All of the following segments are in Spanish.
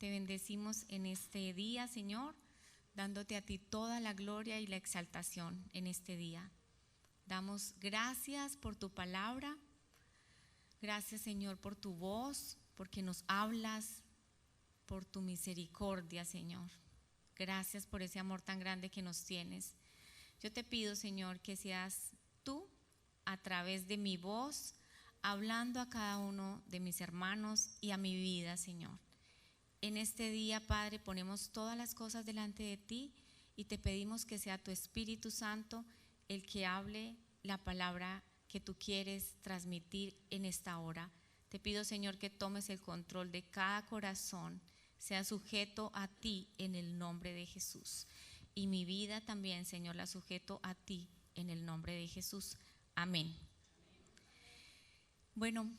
te bendecimos en este día, Señor, dándote a ti toda la gloria y la exaltación en este día. Damos gracias por tu palabra. Gracias, Señor, por tu voz, porque nos hablas, por tu misericordia, Señor. Gracias por ese amor tan grande que nos tienes. Yo te pido, Señor, que seas tú, a través de mi voz, hablando a cada uno de mis hermanos y a mi vida, Señor. En este día, Padre, ponemos todas las cosas delante de ti y te pedimos que sea tu Espíritu Santo el que hable la palabra que tú quieres transmitir en esta hora. Te pido, Señor, que tomes el control de cada corazón, sea sujeto a ti en el nombre de Jesús. Y mi vida también, Señor, la sujeto a ti en el nombre de Jesús. Amén. Bueno,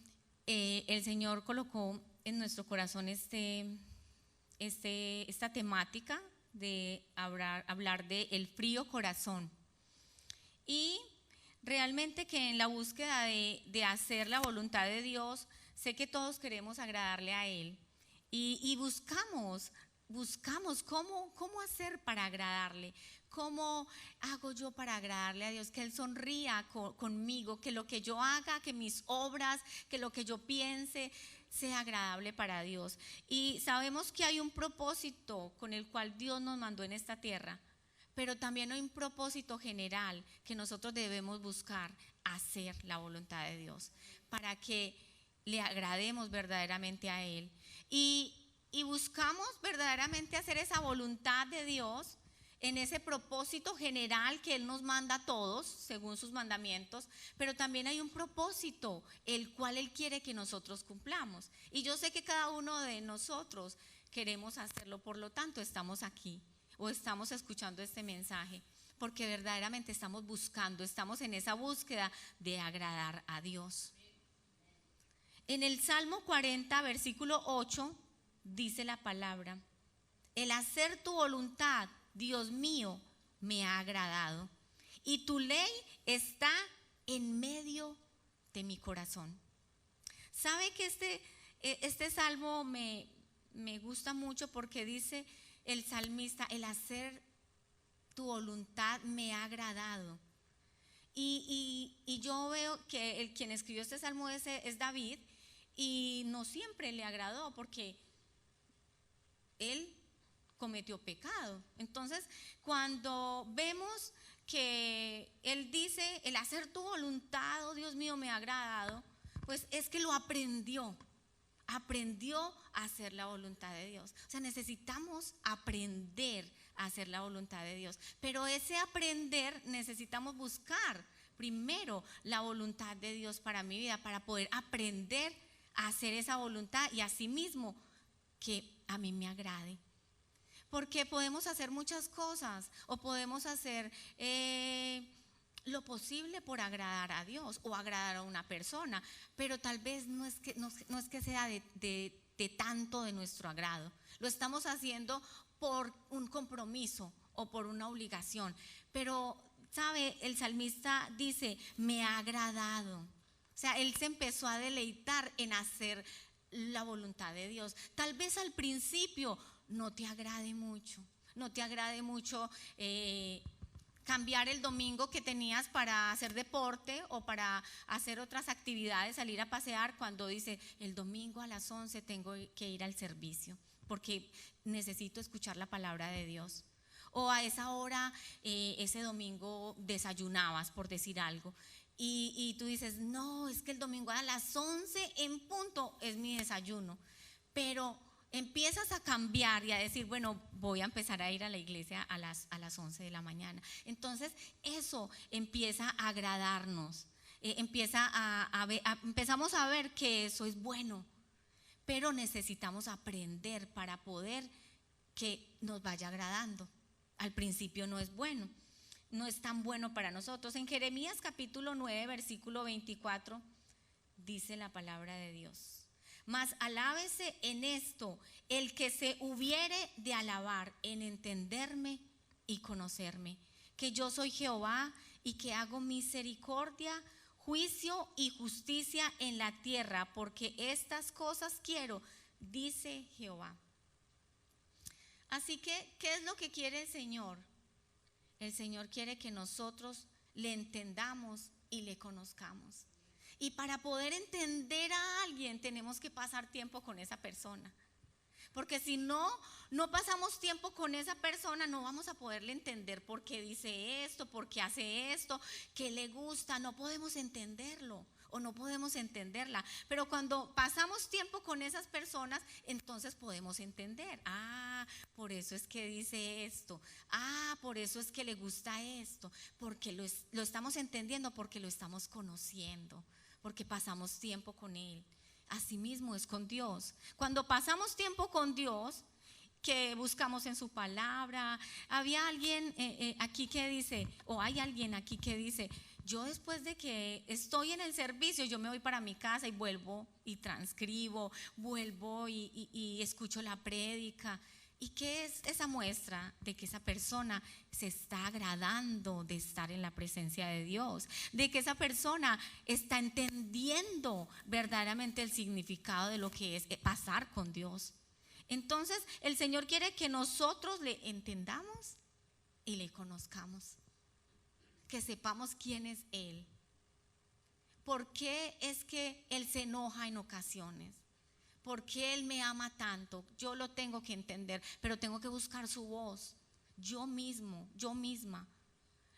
el Señor colocó en nuestro corazón esta temática de hablar de el frío corazón. Y realmente que en la búsqueda de hacer la voluntad de Dios, sé que todos queremos agradarle a Él y buscamos cómo hacer para agradarle, cómo hago yo para agradarle a Dios, que Él sonría conmigo, que lo que yo haga, que mis obras, que lo que yo piense sea agradable para Dios. Y sabemos que hay un propósito con el cual Dios nos mandó en esta tierra, pero también hay un propósito general que nosotros debemos buscar, hacer la voluntad de Dios, para que le agrademos verdaderamente a Él. Y buscamos verdaderamente hacer esa voluntad de Dios en ese propósito general que Él nos manda a todos, según sus mandamientos, pero también hay un propósito, el cual Él quiere que nosotros cumplamos. Y yo sé que cada uno de nosotros queremos hacerlo, por lo tanto estamos aquí o estamos escuchando este mensaje, porque verdaderamente estamos buscando, estamos en esa búsqueda de agradar a Dios. En el Salmo 40, versículo 8, dice la palabra: el hacer tu voluntad, Dios mío, me ha agradado, y tu ley está en medio de mi corazón. ¿Sabe que este salmo me gusta mucho? Porque dice el salmista: el hacer tu voluntad me ha agradado. Y yo veo que quien escribió este salmo es David, y no siempre le agradó, porque él cometió pecado. Entonces, cuando vemos que él dice: el hacer tu voluntad, oh Dios mío, me ha agradado, pues es que lo aprendió a hacer la voluntad de Dios. O sea, necesitamos aprender a hacer la voluntad de Dios, pero ese aprender necesitamos buscar primero la voluntad de Dios para mi vida, para poder aprender a hacer esa voluntad y asimismo que a mí me agrade. Porque podemos hacer muchas cosas o podemos hacer lo posible por agradar a Dios o agradar a una persona, pero tal vez no es que sea de tanto de nuestro agrado. Lo estamos haciendo por un compromiso o por una obligación. Pero, ¿sabe? El salmista dice: me ha agradado. O sea, él se empezó a deleitar en hacer la voluntad de Dios. Tal vez al principio no te agrade mucho, cambiar el domingo que tenías para hacer deporte o para hacer otras actividades, salir a pasear, cuando dice: el domingo a las 11 tengo que ir al servicio porque necesito escuchar la palabra de Dios. O a esa hora, ese domingo desayunabas, por decir algo, y tú dices: no, es que el domingo a las 11 en punto es mi desayuno. Pero empiezas a cambiar y a decir: bueno, voy a empezar a ir a la iglesia a las 11 de la mañana. Entonces eso empieza a agradarnos, empezamos a ver que eso es bueno, pero necesitamos aprender para poder que nos vaya agradando. Al principio no es bueno, no es tan bueno para nosotros. En Jeremías capítulo 9, versículo 24, dice la palabra de Dios: mas alábese en esto el que se hubiere de alabar, en entenderme y conocerme, que yo soy Jehová, y que hago misericordia, juicio y justicia en la tierra, porque estas cosas quiero, dice Jehová. Así que, ¿qué es lo que quiere el Señor? El Señor quiere que nosotros le entendamos y le conozcamos. Y para poder entender a alguien tenemos que pasar tiempo con esa persona. Porque si no pasamos tiempo con esa persona, no vamos a poderle entender por qué dice esto, por qué hace esto, qué le gusta. No podemos entenderlo o no podemos entenderla. Pero cuando pasamos tiempo con esas personas, entonces podemos entender. Ah, por eso es que dice esto. Ah, por eso es que le gusta esto. Porque lo estamos entendiendo, porque lo estamos conociendo, porque pasamos tiempo con él. Asimismo es con Dios. Cuando pasamos tiempo con Dios, que buscamos en su palabra, había alguien aquí que dice, o hay alguien aquí que dice, yo después de que estoy en el servicio, yo me voy para mi casa y vuelvo y transcribo, vuelvo y escucho la prédica. ¿Y qué es esa muestra de que esa persona se está agradando de estar en la presencia de Dios? De que esa persona está entendiendo verdaderamente el significado de lo que es pasar con Dios. Entonces, el Señor quiere que nosotros le entendamos y le conozcamos. Que sepamos quién es Él. ¿Por qué es que Él se enoja en ocasiones? ¿Por qué Él me ama tanto? Yo lo tengo que entender, pero tengo que buscar su voz. Yo mismo, yo misma.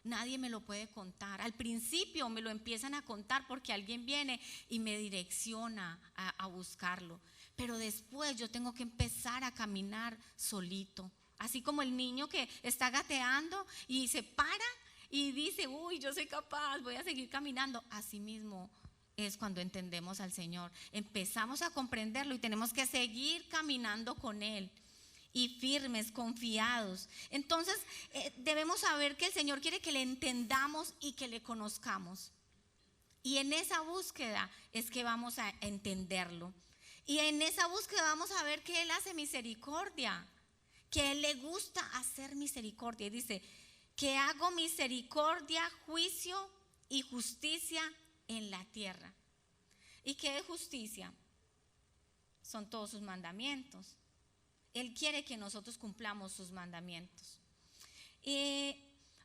Nadie me lo puede contar. Al principio me lo empiezan a contar porque alguien viene y me direcciona a buscarlo. Pero después yo tengo que empezar a caminar solito. Así como el niño que está gateando y se para y dice, uy, yo soy capaz, voy a seguir caminando. Así mismo es cuando entendemos al Señor. Empezamos a comprenderlo y tenemos que seguir caminando con Él. Y firmes, confiados. Entonces debemos saber que el Señor quiere que le entendamos y que le conozcamos. Y en esa búsqueda es que vamos a entenderlo. Y en esa búsqueda vamos a ver que Él hace misericordia, que a Él le gusta hacer misericordia. Y dice, que hago misericordia, juicio y justicia en la tierra. ¿Y qué es justicia? Son todos sus mandamientos. Él quiere que nosotros cumplamos sus mandamientos. Y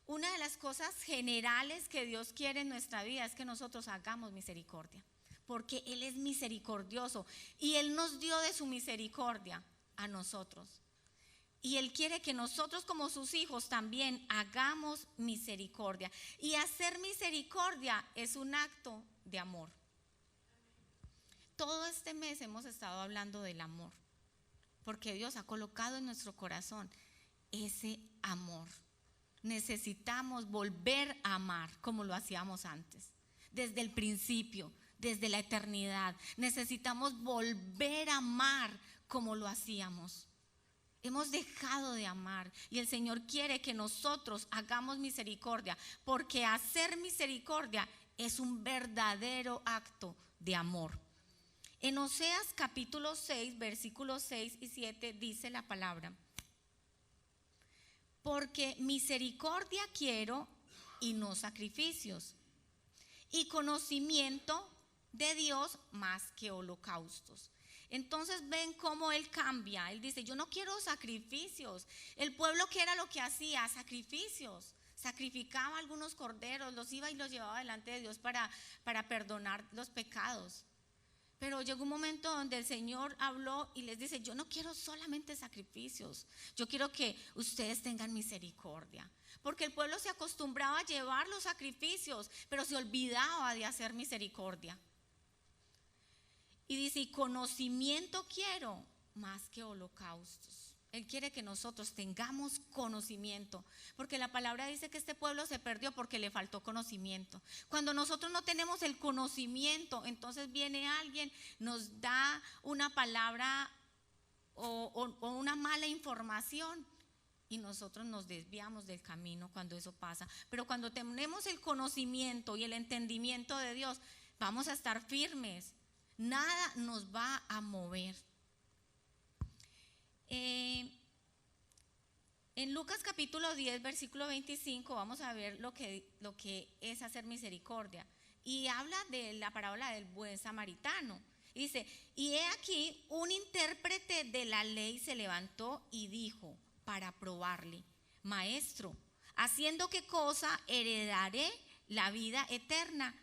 una de las cosas generales que Dios quiere en nuestra vida es que nosotros hagamos misericordia, porque Él es misericordioso y Él nos dio de su misericordia a nosotros. Y Él quiere que nosotros como sus hijos también hagamos misericordia. Y hacer misericordia es un acto de amor. Todo este mes hemos estado hablando del amor, porque Dios ha colocado en nuestro corazón ese amor. Necesitamos volver a amar como lo hacíamos antes, desde el principio, desde la eternidad. Necesitamos volver a amar como lo hacíamos. Hemos dejado de amar y el Señor quiere que nosotros hagamos misericordia, porque hacer misericordia es un verdadero acto de amor. En Oseas capítulo 6, versículos 6 y 7 dice la palabra: porque misericordia quiero y no sacrificios, y conocimiento de Dios más que holocaustos. Entonces ven cómo Él cambia. Él dice, yo no quiero sacrificios. El pueblo, ¿qué era lo que hacía? Sacrificios. Sacrificaba algunos corderos, los iba y los llevaba delante de Dios para perdonar los pecados. Pero llegó un momento donde el Señor habló y les dice, yo no quiero solamente sacrificios, yo quiero que ustedes tengan misericordia. Porque el pueblo se acostumbraba a llevar los sacrificios, pero se olvidaba de hacer misericordia. Y dice, y conocimiento quiero más que holocaustos. Él quiere que nosotros tengamos conocimiento, porque la palabra dice que este pueblo se perdió porque le faltó conocimiento. Cuando nosotros no tenemos el conocimiento, entonces viene alguien, nos da una palabra o una mala información y nosotros nos desviamos del camino cuando eso pasa. Pero cuando tenemos el conocimiento y el entendimiento de Dios, vamos a estar firmes. Nada nos va a mover. En Lucas capítulo 10, versículo 25, vamos a ver lo que es hacer misericordia. Y habla de la parábola del buen samaritano. Y dice, y he aquí un intérprete de la ley se levantó y dijo, para probarle: Maestro, ¿haciendo qué cosa heredaré la vida eterna?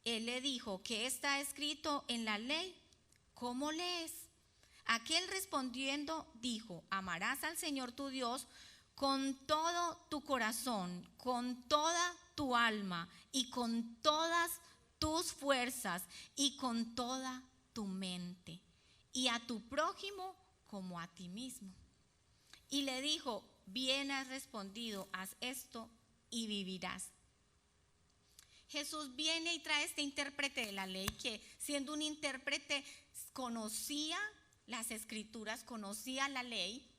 Él le dijo: ¿qué está escrito en la ley? ¿Cómo lees? Aquel respondiendo dijo: amarás al Señor tu Dios con todo tu corazón, con toda tu alma y con todas tus fuerzas y con toda tu mente, y a tu prójimo como a ti mismo. Y le dijo: bien has respondido, haz esto y vivirás. Jesús viene y trae este intérprete de la ley que, siendo un intérprete, conocía las escrituras, conocía la ley,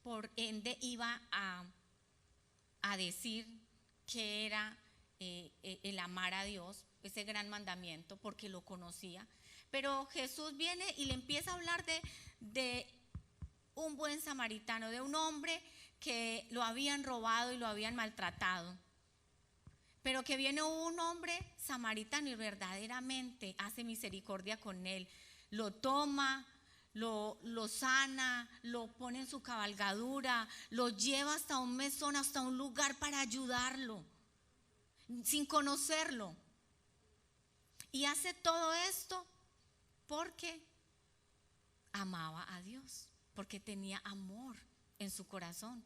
por ende iba a decir que era el amar a Dios, ese gran mandamiento, porque lo conocía. Pero Jesús viene y le empieza a hablar de un buen samaritano, de un hombre que lo habían robado y lo habían maltratado, pero que viene un hombre samaritano y verdaderamente hace misericordia con él, lo toma, lo sana, lo pone en su cabalgadura, lo lleva hasta un mesón, hasta un lugar para ayudarlo, sin conocerlo. Y hace todo esto porque amaba a Dios, porque tenía amor en su corazón.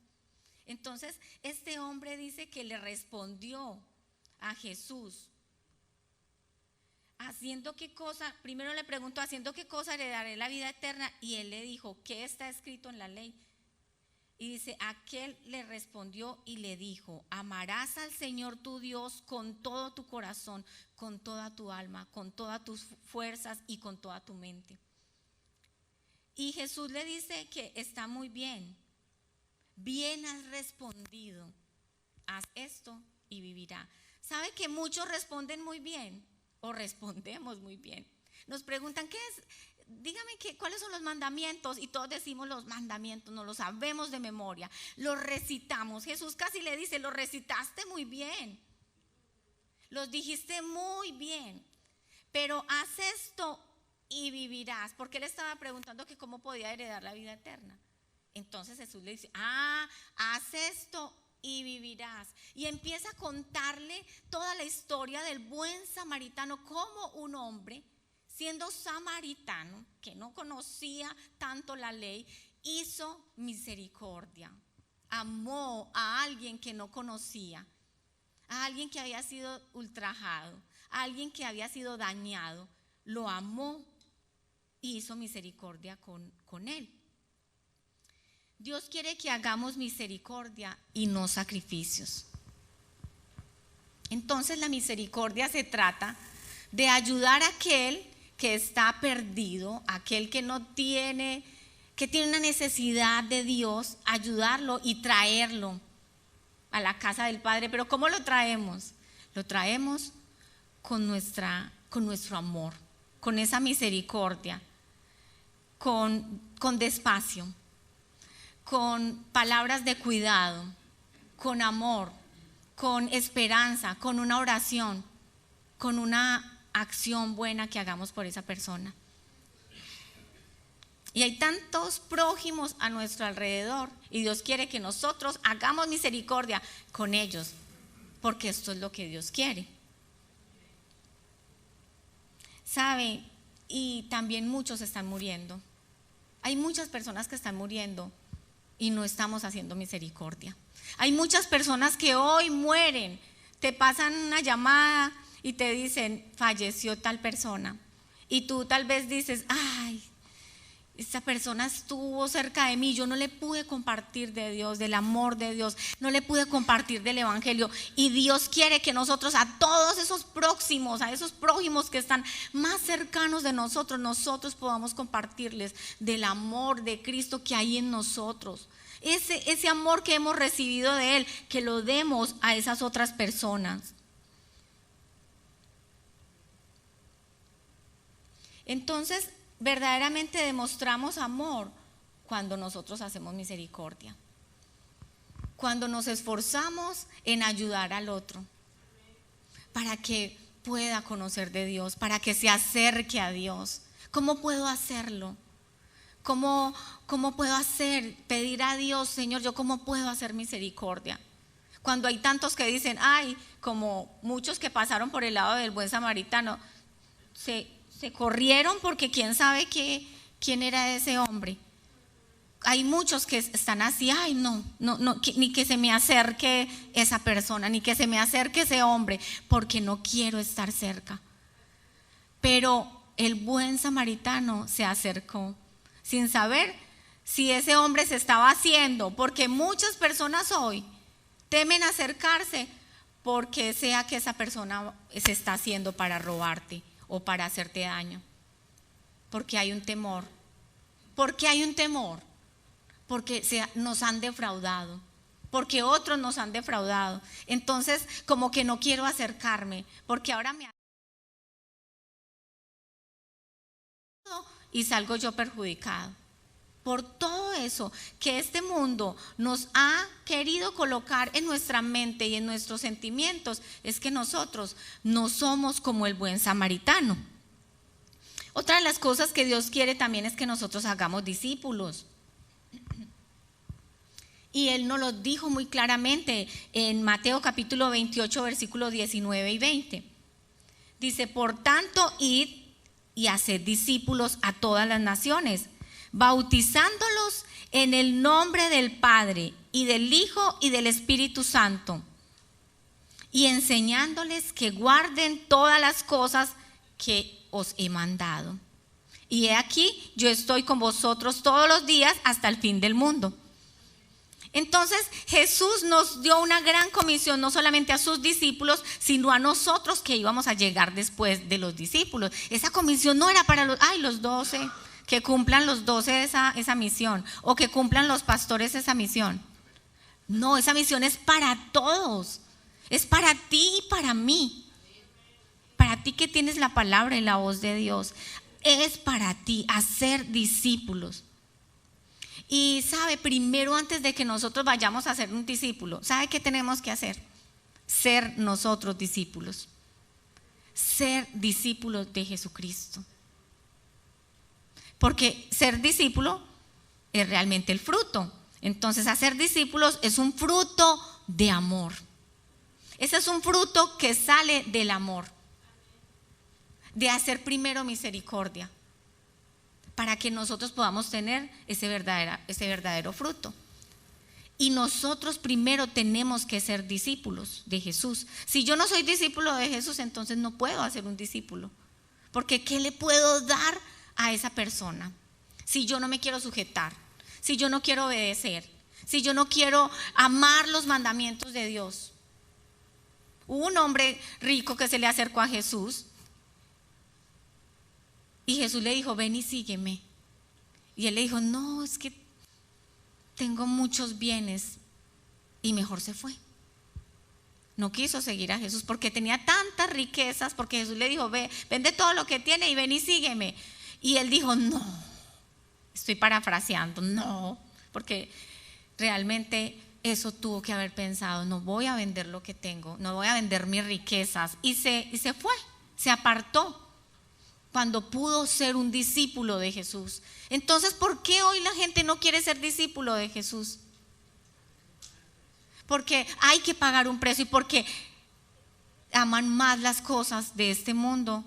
Entonces este hombre dice que le respondió a Jesús: ¿haciendo qué cosa? Primero le preguntó: ¿haciendo qué cosa heredaré la vida eterna? Y él le dijo: ¿qué está escrito en la ley? Y dice: aquel le respondió y le dijo: amarás al Señor tu Dios con todo tu corazón, con toda tu alma, con todas tus fuerzas y con toda tu mente. Y Jesús le dice que está muy bien, bien has respondido, haz esto y vivirá. ¿Sabe que muchos responden muy bien o respondemos muy bien? Nos preguntan: ¿qué es? Dígame cuáles son los mandamientos, y todos decimos los mandamientos, no los sabemos de memoria, los recitamos. Jesús casi le dice: los recitaste muy bien, los dijiste muy bien, pero haz esto y vivirás, porque él estaba preguntando que cómo podía heredar la vida eterna. Entonces Jesús le dice: haz esto y vivirás. Y empieza a contarle toda la historia del buen samaritano, como un hombre, siendo samaritano, que no conocía tanto la ley, hizo misericordia, amó a alguien que no conocía, a alguien que había sido ultrajado, a alguien que había sido dañado, lo amó y hizo misericordia con él. Dios quiere que hagamos misericordia y no sacrificios. Entonces la misericordia se trata de ayudar a aquel que está perdido, aquel que no tiene, que tiene una necesidad de Dios, ayudarlo y traerlo a la casa del Padre. Pero ¿cómo lo traemos? Lo traemos con nuestro amor, con esa misericordia, con despacio, con palabras de cuidado, con amor, con esperanza, con una oración, con una acción buena que hagamos por esa persona. Y hay tantos prójimos a nuestro alrededor, y Dios quiere que nosotros hagamos misericordia con ellos, porque esto es lo que Dios quiere. ¿Sabe? Y también muchos están muriendo. Hay muchas personas que están muriendo y no estamos haciendo misericordia. Hay muchas personas que hoy mueren, te pasan una llamada y te dicen: falleció tal persona, y tú tal vez dices: ay, esta persona estuvo cerca de mí, yo no le pude compartir de Dios, del amor de Dios, no le pude compartir del evangelio. Y Dios quiere que nosotros, a todos esos próximos, a esos prójimos que están más cercanos de nosotros podamos compartirles del amor de Cristo que hay en nosotros. Ese amor que hemos recibido de Él, que lo demos a esas otras personas. Entonces, verdaderamente demostramos amor cuando nosotros hacemos misericordia, cuando nos esforzamos en ayudar al otro para que pueda conocer de Dios, para que se acerque a Dios. ¿Cómo puedo hacerlo? ¿Cómo puedo hacer? Pedir a Dios, Señor, ¿yo cómo puedo hacer misericordia? Cuando hay tantos que dicen, ay, como muchos que pasaron por el lado del buen samaritano, se corrieron porque quién sabe quién era ese hombre. Hay muchos que están así, ay, no, ni que se me acerque esa persona, ni que se me acerque ese hombre, porque no quiero estar cerca. Pero el buen samaritano se acercó sin saber si ese hombre se estaba haciendo, porque muchas personas hoy temen acercarse porque sea que esa persona se está haciendo para robarte o para hacerte daño. Porque hay un temor. ¿Por qué hay un temor? Porque nos han defraudado, porque otros nos han defraudado. Entonces, como que no quiero acercarme, porque ahora me y salgo yo perjudicado. Por todo eso que este mundo nos ha querido colocar en nuestra mente y en nuestros sentimientos, es que nosotros no somos como el buen samaritano. Otra de las cosas que Dios quiere también es que nosotros hagamos discípulos. Y Él nos lo dijo muy claramente en Mateo capítulo 28, versículos 19 y 20. Dice, por tanto, id y haced discípulos a todas las naciones, bautizándolos en el nombre del Padre y del Hijo y del Espíritu Santo, y enseñándoles que guarden todas las cosas que os he mandado. Y he aquí, yo estoy con vosotros todos los días hasta el fin del mundo. Entonces Jesús nos dio una gran comisión, no solamente a sus discípulos, sino a nosotros que íbamos a llegar después de los discípulos. Esa comisión no era para los 12, que cumplan los 12 esa misión, o que cumplan los pastores esa misión. No, esa misión es para todos, es para ti y para mí. Para ti que tienes la palabra y la voz de Dios, es para ti hacer discípulos. Y sabe, primero antes de que nosotros vayamos a ser un discípulo, ¿sabe qué tenemos que hacer? Ser nosotros discípulos. Ser discípulos de Jesucristo. Porque ser discípulo es realmente el fruto. Entonces hacer discípulos es un fruto de amor. Ese es un fruto que sale del amor. De hacer primero misericordia, para que nosotros podamos tener ese verdadero fruto. Y nosotros primero tenemos que ser discípulos de Jesús. Si yo no soy discípulo de Jesús, entonces no puedo hacer un discípulo, porque ¿qué le puedo dar a esa persona si yo no me quiero sujetar, si yo no quiero obedecer, si yo no quiero amar los mandamientos de Dios? Hubo un hombre rico que se le acercó a Jesús y Jesús le dijo, ven y sígueme. Y él le dijo, no, es que tengo muchos bienes. Y mejor se fue. No quiso seguir a Jesús porque tenía tantas riquezas, porque Jesús le dijo, vende todo lo que tiene y ven y sígueme. Y él dijo, no, estoy parafraseando, no, porque realmente eso tuvo que haber pensado, no voy a vender lo que tengo, no voy a vender mis riquezas. Y se fue, se apartó. Cuando pudo ser un discípulo de Jesús. Entonces, ¿por qué hoy la gente no quiere ser discípulo de Jesús? Porque hay que pagar un precio y porque aman más las cosas de este mundo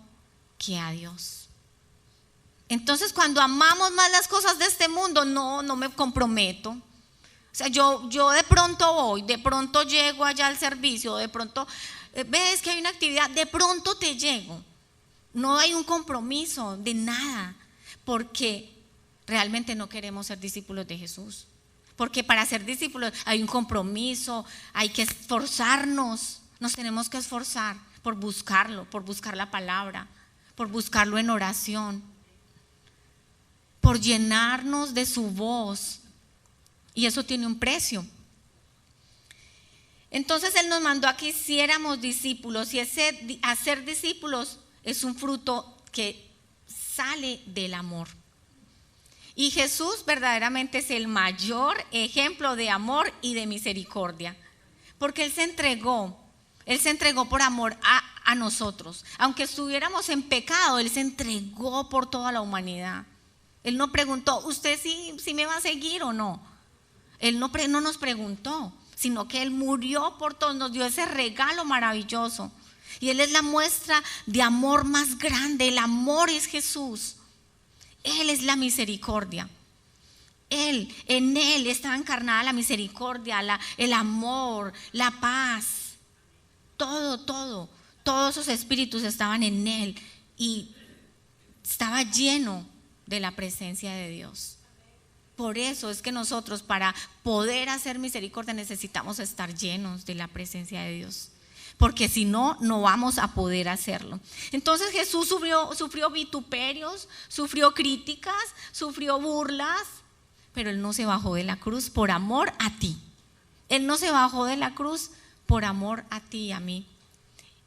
que a Dios. Entonces, cuando amamos más las cosas de este mundo, no me comprometo. O sea, yo de pronto voy, de pronto llego allá al servicio, de pronto ves que hay una actividad, de pronto te llego. No hay un compromiso de nada, porque realmente no queremos ser discípulos de Jesús. Porque para ser discípulos hay un compromiso, hay que esforzarnos, nos tenemos que esforzar por buscarlo, por buscar la palabra, por buscarlo en oración, por llenarnos de su voz. Y eso tiene un precio. Entonces Él nos mandó a que hiciéramos discípulos, y ese hacer discípulos es un fruto que sale del amor. Y Jesús verdaderamente es el mayor ejemplo de amor y de misericordia, porque Él se entregó por amor a nosotros. Aunque estuviéramos en pecado, Él se entregó por toda la humanidad. Él no preguntó, ¿usted sí me va a seguir o no? Él no nos preguntó, sino que Él murió por todos, nos dio ese regalo maravilloso. Y Él es la muestra de amor más grande. El amor es Jesús. Él es la misericordia. En Él está encarnada la misericordia, el amor, la paz. Todos esos espíritus estaban en Él y estaba lleno de la presencia de Dios. Por eso es que nosotros, para poder hacer misericordia, necesitamos estar llenos de la presencia de Dios, porque si no, no vamos a poder hacerlo. Entonces Jesús sufrió vituperios, sufrió críticas, sufrió burlas, pero Él no se bajó de la cruz por amor a ti. Él no se bajó de la cruz por amor a ti y a mí.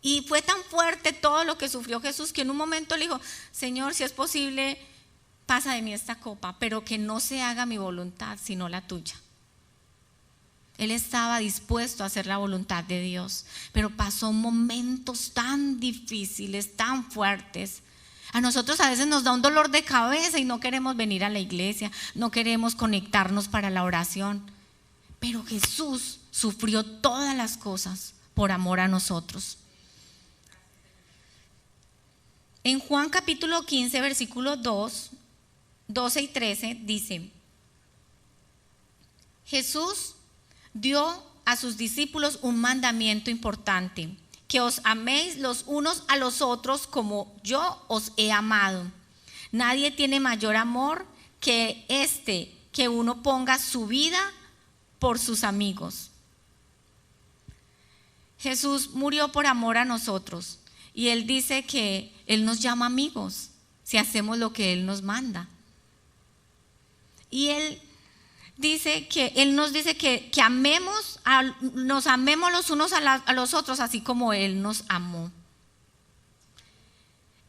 Y fue tan fuerte todo lo que sufrió Jesús que en un momento le dijo, Señor, si es posible, pasa de mí esta copa, pero que no se haga mi voluntad, sino la tuya. Él estaba dispuesto a hacer la voluntad de Dios, pero pasó momentos tan difíciles, tan fuertes. A nosotros a veces nos da un dolor de cabeza y no queremos venir a la iglesia, no queremos conectarnos para la oración. Pero Jesús sufrió todas las cosas por amor a nosotros. En Juan capítulo 15, versículos 12 y 13 dice: Jesús dio a sus discípulos un mandamiento importante: que os améis los unos a los otros como yo os he amado. Nadie tiene mayor amor que que uno ponga su vida por sus amigos. Jesús murió por amor a nosotros y Él dice que Él nos llama amigos si hacemos lo que Él nos manda. Y Él nos dice que nos amemos los unos a los otros, así como Él nos amó.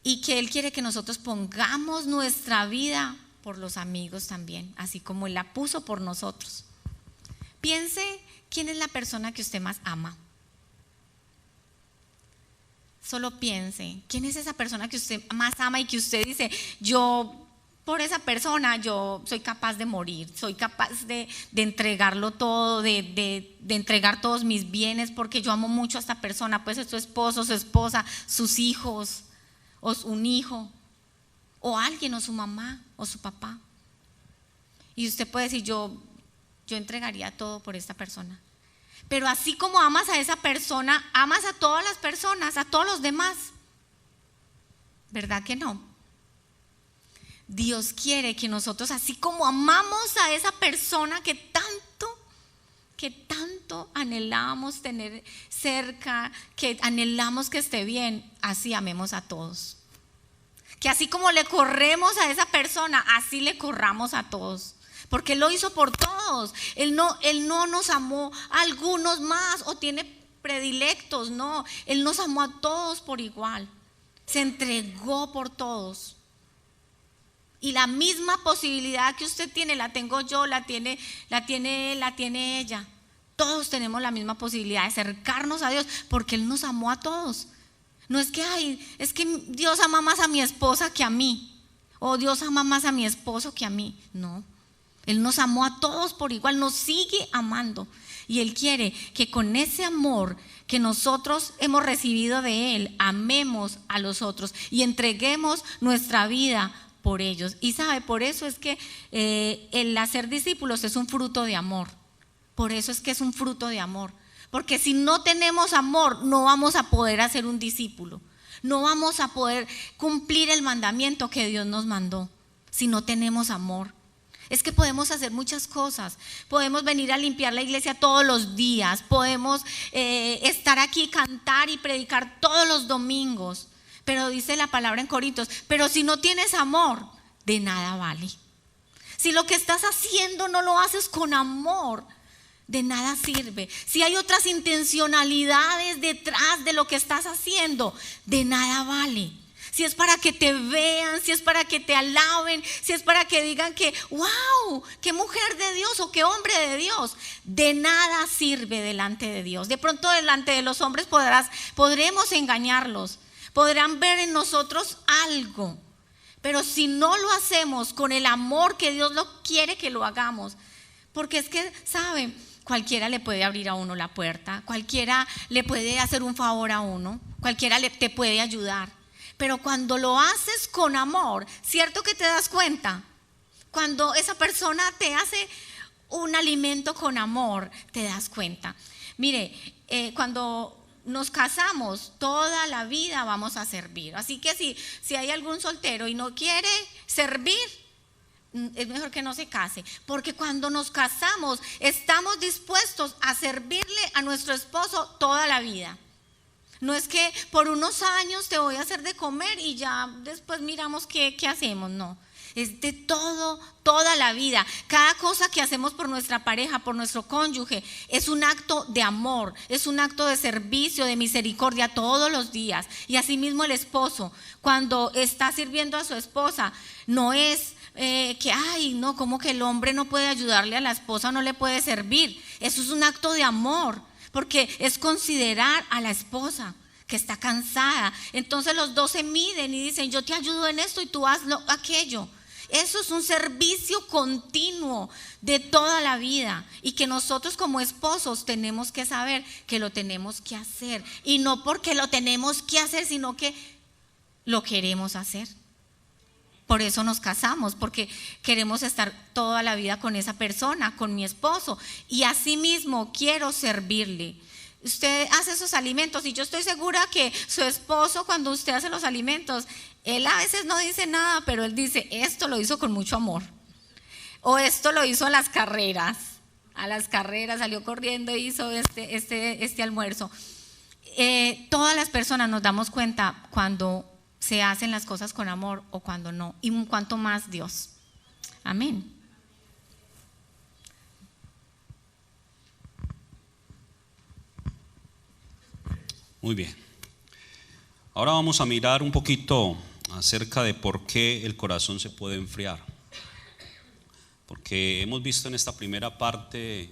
Y que Él quiere que nosotros pongamos nuestra vida por los amigos también, así como Él la puso por nosotros. Piense, ¿quién es la persona que usted más ama? Solo piense, ¿quién es esa persona que usted más ama y que usted dice, yo por esa persona yo soy capaz de morir, soy capaz de entregarlo todo, de entregar todos mis bienes, porque yo amo mucho a esta persona? Puede ser su esposo, su esposa, sus hijos, o un hijo, o alguien, o su mamá, o su papá. Y usted puede decir, yo entregaría todo por esta persona. Pero así como amas a esa persona, amas a todas las personas, a todos los demás. ¿Verdad que no? Dios quiere que nosotros, así como amamos a esa persona que tanto anhelamos tener cerca, que anhelamos que esté bien, así amemos a todos. Que así como le corremos a esa persona, así le corramos a todos. Porque Él lo hizo por todos. Él no nos amó a algunos más o tiene predilectos, no. Él nos amó a todos por igual. Se entregó por todos. Y la misma posibilidad que usted tiene, la tengo yo, la tiene ella. Todos tenemos la misma posibilidad de acercarnos a Dios porque Él nos amó a todos. No es que, es que Dios ama más a mi esposa que a mí. O Dios ama más a mi esposo que a mí. No. Él nos amó a todos por igual, nos sigue amando. Y Él quiere que con ese amor que nosotros hemos recibido de Él, amemos a los otros y entreguemos nuestra vida por ellos. Y sabe, por eso es que el hacer discípulos es un fruto de amor. Por eso es que es un fruto de amor. Porque si no tenemos amor, no vamos a poder hacer un discípulo. No vamos a poder cumplir el mandamiento que Dios nos mandó si no tenemos amor. Es que podemos hacer muchas cosas, podemos venir a limpiar la iglesia todos los días, podemos estar aquí, cantar y predicar todos los domingos, pero dice la palabra en Corintios, pero si no tienes amor, de nada vale. Si lo que estás haciendo no lo haces con amor, de nada sirve. Si hay otras intencionalidades detrás de lo que estás haciendo, de nada vale. Si es para que te vean, si es para que te alaben, si es para que digan que wow, qué mujer de Dios o qué hombre de Dios, de nada sirve delante de Dios. De pronto delante de los hombres podremos engañarlos, podrán ver en nosotros algo, Pero si no lo hacemos con el amor que Dios lo quiere que lo hagamos, porque es que, ¿saben? Cualquiera le puede abrir a uno la puerta, cualquiera le puede hacer un favor a uno, cualquiera te puede ayudar. Pero cuando lo haces con amor, ¿cierto que te das cuenta? Cuando esa persona te hace un alimento con amor, te das cuenta. Mire, cuando nos casamos, toda la vida vamos a servir. Así que si hay algún soltero y no quiere servir, es mejor que no se case, porque cuando nos casamos estamos dispuestos a servirle a nuestro esposo toda la vida. No es que por unos años te voy a hacer de comer y ya después miramos qué hacemos, no. Es de toda la vida. Cada cosa que hacemos por nuestra pareja, por nuestro cónyuge, es un acto de amor, es un acto de servicio, de misericordia todos los días. Y asimismo el esposo, cuando está sirviendo a su esposa, no es que, ay, no, como que el hombre no puede ayudarle a la esposa, no le puede servir. Eso es un acto de amor, porque es considerar a la esposa que está cansada. Entonces los dos se miden y dicen, yo te ayudo en esto y tú hazlo aquello. Eso es un servicio continuo de toda la vida, y que nosotros como esposos tenemos que saber que lo tenemos que hacer, y no porque lo tenemos que hacer, sino que lo queremos hacer. Por eso nos casamos, porque queremos estar toda la vida con esa persona, con mi esposo, y así mismo quiero servirle. Usted hace esos alimentos y yo estoy segura que su esposo, cuando usted hace los alimentos, él a veces no dice nada, pero él dice, esto lo hizo con mucho amor, o esto lo hizo a las carreras salió corriendo y hizo este almuerzo. Todas las personas nos damos cuenta cuando se hacen las cosas con amor o cuando no, y cuanto más Dios. Amén. Muy bien. Ahora vamos a mirar un poquito acerca de por qué el corazón se puede enfriar. Porque hemos visto en esta primera parte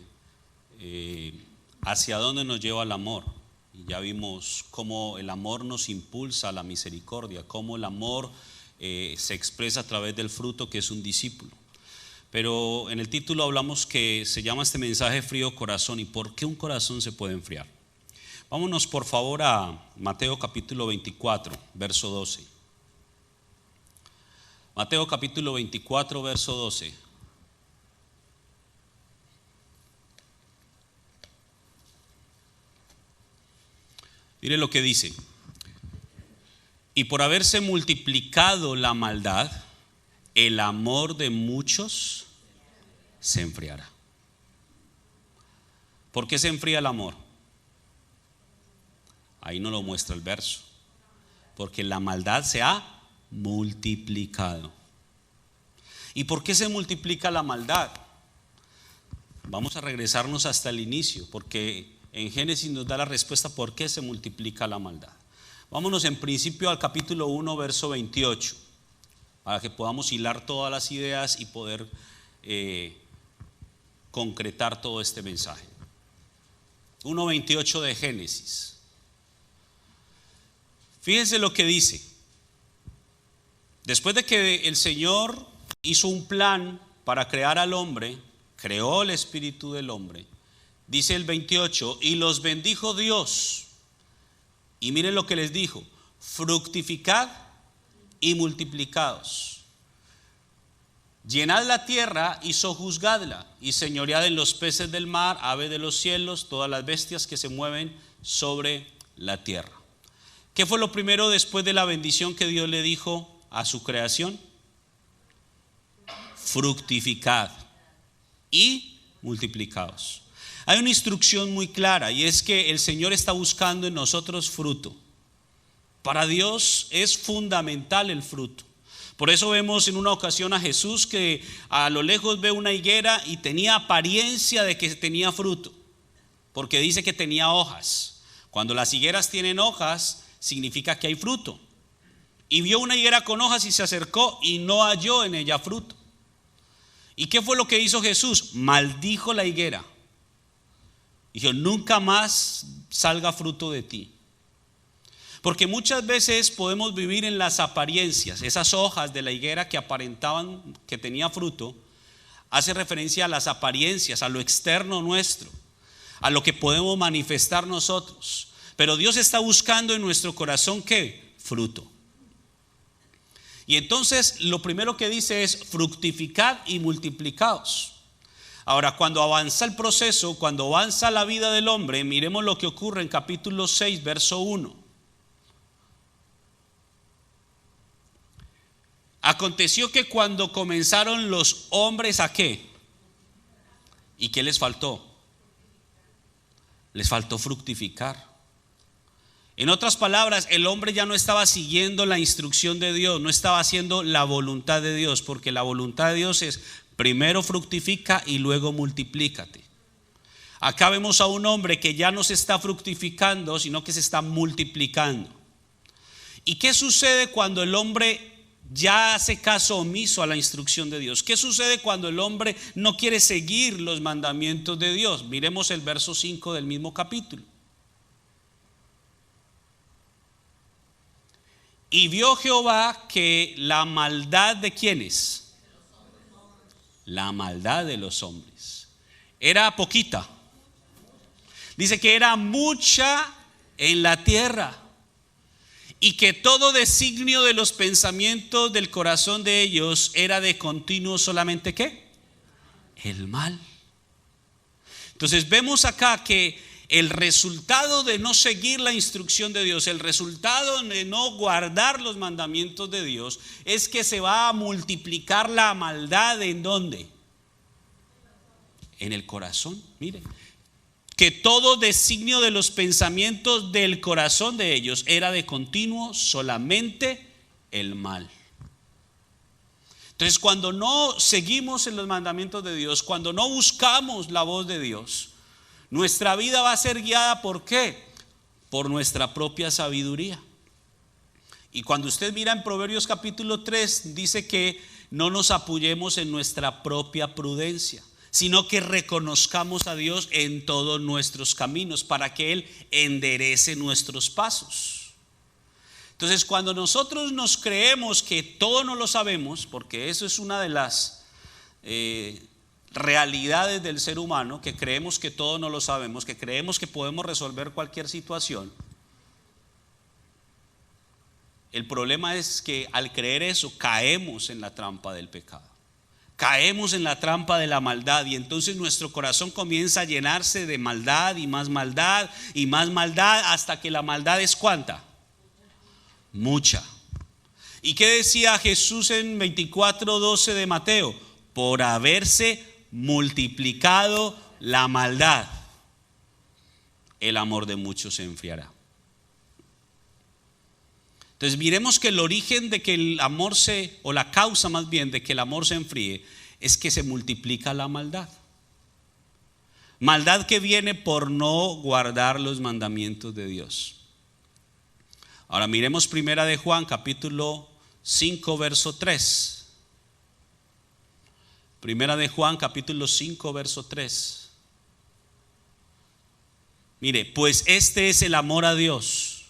hacia dónde nos lleva el amor. Y ya vimos cómo el amor nos impulsa a la misericordia, cómo el amor se expresa a través del fruto que es un discípulo. Pero en el título hablamos que se llama este mensaje frío corazón. ¿Y por qué un corazón se puede enfriar? Vámonos por favor a Mateo capítulo 24, verso 12. Mateo capítulo 24, verso 12. Mire lo que dice. Y por haberse multiplicado la maldad, el amor de muchos se enfriará. ¿Por qué se enfría el amor? Ahí no lo muestra el verso. Porque la maldad se ha multiplicado. ¿Y por qué se multiplica la maldad? Vamos a regresarnos hasta el inicio, porque en Génesis nos da la respuesta por qué se multiplica la maldad. Vámonos en principio al capítulo 1, verso 28, para que podamos hilar todas las ideas y poder concretar todo este mensaje. 1:28 de Génesis. Fíjense lo que dice. Después de que el Señor hizo un plan para crear al hombre, creó el espíritu del hombre, dice el 28, y los bendijo Dios. Y miren lo que les dijo: fructificad y multiplicaos. Llenad la tierra y sojuzgadla, y señoread en los peces del mar, aves de los cielos, todas las bestias que se mueven sobre la tierra. ¿Qué fue lo primero después de la bendición que Dios le dijo a su creación? Fructificad y multiplicaos. Hay una instrucción muy clara, y es que el Señor está buscando en nosotros fruto. Para Dios es fundamental el fruto. Por eso vemos en una ocasión a Jesús que a lo lejos ve una higuera y tenía apariencia de que tenía fruto, porque dice que tenía hojas. Cuando las higueras tienen hojas, significa que hay fruto. Y vio una higuera con hojas y se acercó y no halló en ella fruto. ¿Y qué fue lo que hizo Jesús? Maldijo la higuera. Dijo: nunca más salga fruto de ti. Porque muchas veces podemos vivir en las apariencias. Esas hojas de la higuera que aparentaban que tenía fruto, hace referencia a las apariencias, a lo externo nuestro, a lo que podemos manifestar nosotros. Pero Dios está buscando en nuestro corazón ¿qué? Fruto. Y entonces lo primero que dice es fructificad y multiplicaos. Ahora, cuando avanza el proceso, cuando avanza la vida del hombre, miremos lo que ocurre en capítulo 6, verso 1. Aconteció que cuando comenzaron los hombres ¿a qué? ¿Y qué les faltó? Les faltó fructificar. En otras palabras, el hombre ya no estaba siguiendo la instrucción de Dios, no estaba haciendo la voluntad de Dios, porque la voluntad de Dios es primero fructifica y luego multiplícate. Acá vemos a un hombre que ya no se está fructificando, sino que se está multiplicando. ¿Y qué sucede cuando el hombre ya hace caso omiso a la instrucción de Dios? ¿Qué sucede cuando el hombre no quiere seguir los mandamientos de Dios? Miremos el verso 5 del mismo capítulo. Y vio Jehová que la maldad de ¿quiénes? La maldad de los hombres era poquita. Dice que era mucha en la tierra, y que todo designio de los pensamientos del corazón de ellos era de continuo solamente ¿qué? El mal. Entonces vemos acá que el resultado de no seguir la instrucción de Dios, el resultado de no guardar los mandamientos de Dios, es que se va a multiplicar la maldad. ¿En dónde? En el corazón. Mire, que todo designio de los pensamientos del corazón de ellos era de continuo solamente el mal. Entonces, cuando no seguimos en los mandamientos de Dios, cuando no buscamos la voz de Dios, nuestra vida va a ser guiada ¿por qué? Por nuestra propia sabiduría. Y cuando usted mira en Proverbios capítulo 3, dice que no nos apoyemos en nuestra propia prudencia, sino que reconozcamos a Dios en todos nuestros caminos para que Él enderece nuestros pasos. Entonces, cuando nosotros nos creemos que todo no lo sabemos, porque eso es una de las realidades del ser humano, que creemos que todo no lo sabemos, que creemos que podemos resolver cualquier situación. El problema es que al creer eso caemos en la trampa del pecado, caemos en la trampa de la maldad, y entonces nuestro corazón comienza a llenarse de maldad y más maldad y más maldad, hasta que la maldad es ¿cuánta? Mucha. ¿Y qué decía Jesús en 24:12 de Mateo? Por haberse multiplicado la maldad, el amor de muchos se enfriará. Entonces miremos que el origen de que el amor o la causa más bien de que el amor se enfríe, es que se multiplica la maldad. Maldad que viene por no guardar los mandamientos de Dios. Ahora miremos primera de Juan capítulo 5 verso 3. Primera de Juan capítulo 5 verso 3. Mire, pues este es el amor a Dios,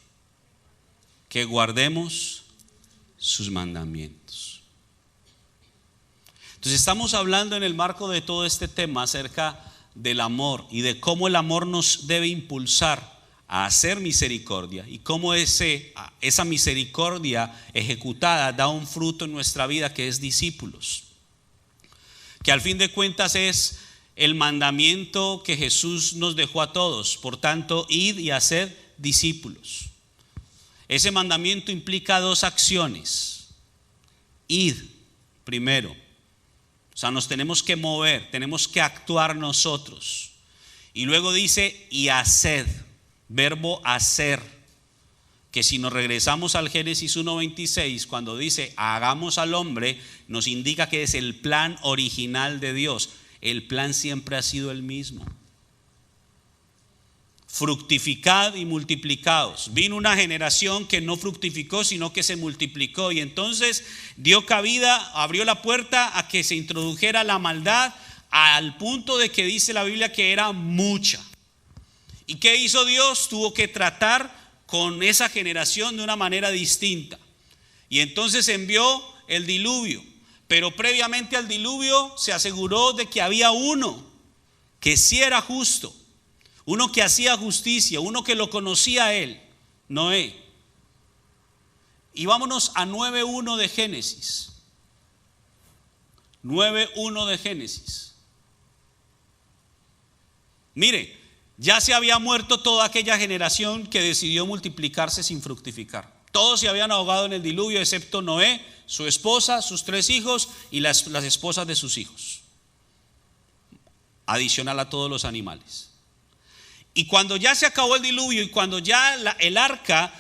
que guardemos sus mandamientos. Entonces estamos hablando en el marco de todo este tema acerca del amor y de cómo el amor nos debe impulsar a hacer misericordia, y cómo esa misericordia ejecutada da un fruto en nuestra vida, que es discípulos, que al fin de cuentas es el mandamiento que Jesús nos dejó a todos. Por tanto, id y haced discípulos. Ese mandamiento implica dos acciones. Id primero, o sea, nos tenemos que mover, tenemos que actuar nosotros, y luego dice y haced, verbo hacer, que si nos regresamos al Génesis 1:26, cuando dice hagamos al hombre, nos indica que es el plan original de Dios. El plan siempre ha sido el mismo: fructificad y multiplicaos. Vino una generación que no fructificó, sino que se multiplicó, y entonces dio cabida, abrió la puerta a que se introdujera la maldad, al punto de que dice la Biblia que era mucha. ¿Y qué hizo Dios? Tuvo que tratar con esa generación de una manera distinta. Y entonces envió el diluvio. Pero previamente al diluvio se aseguró de que había uno que sí era justo, uno que hacía justicia, uno que lo conocía a él, Noé. Y vámonos a 9:1 de Génesis. 9:1 de Génesis. Mire, ya se había muerto toda aquella generación que decidió multiplicarse sin fructificar. Todos se habían ahogado en el diluvio excepto Noé, su esposa, sus 3 hijos y las esposas de sus hijos, adicional a todos los animales. Y cuando ya se acabó el diluvio y cuando ya el arca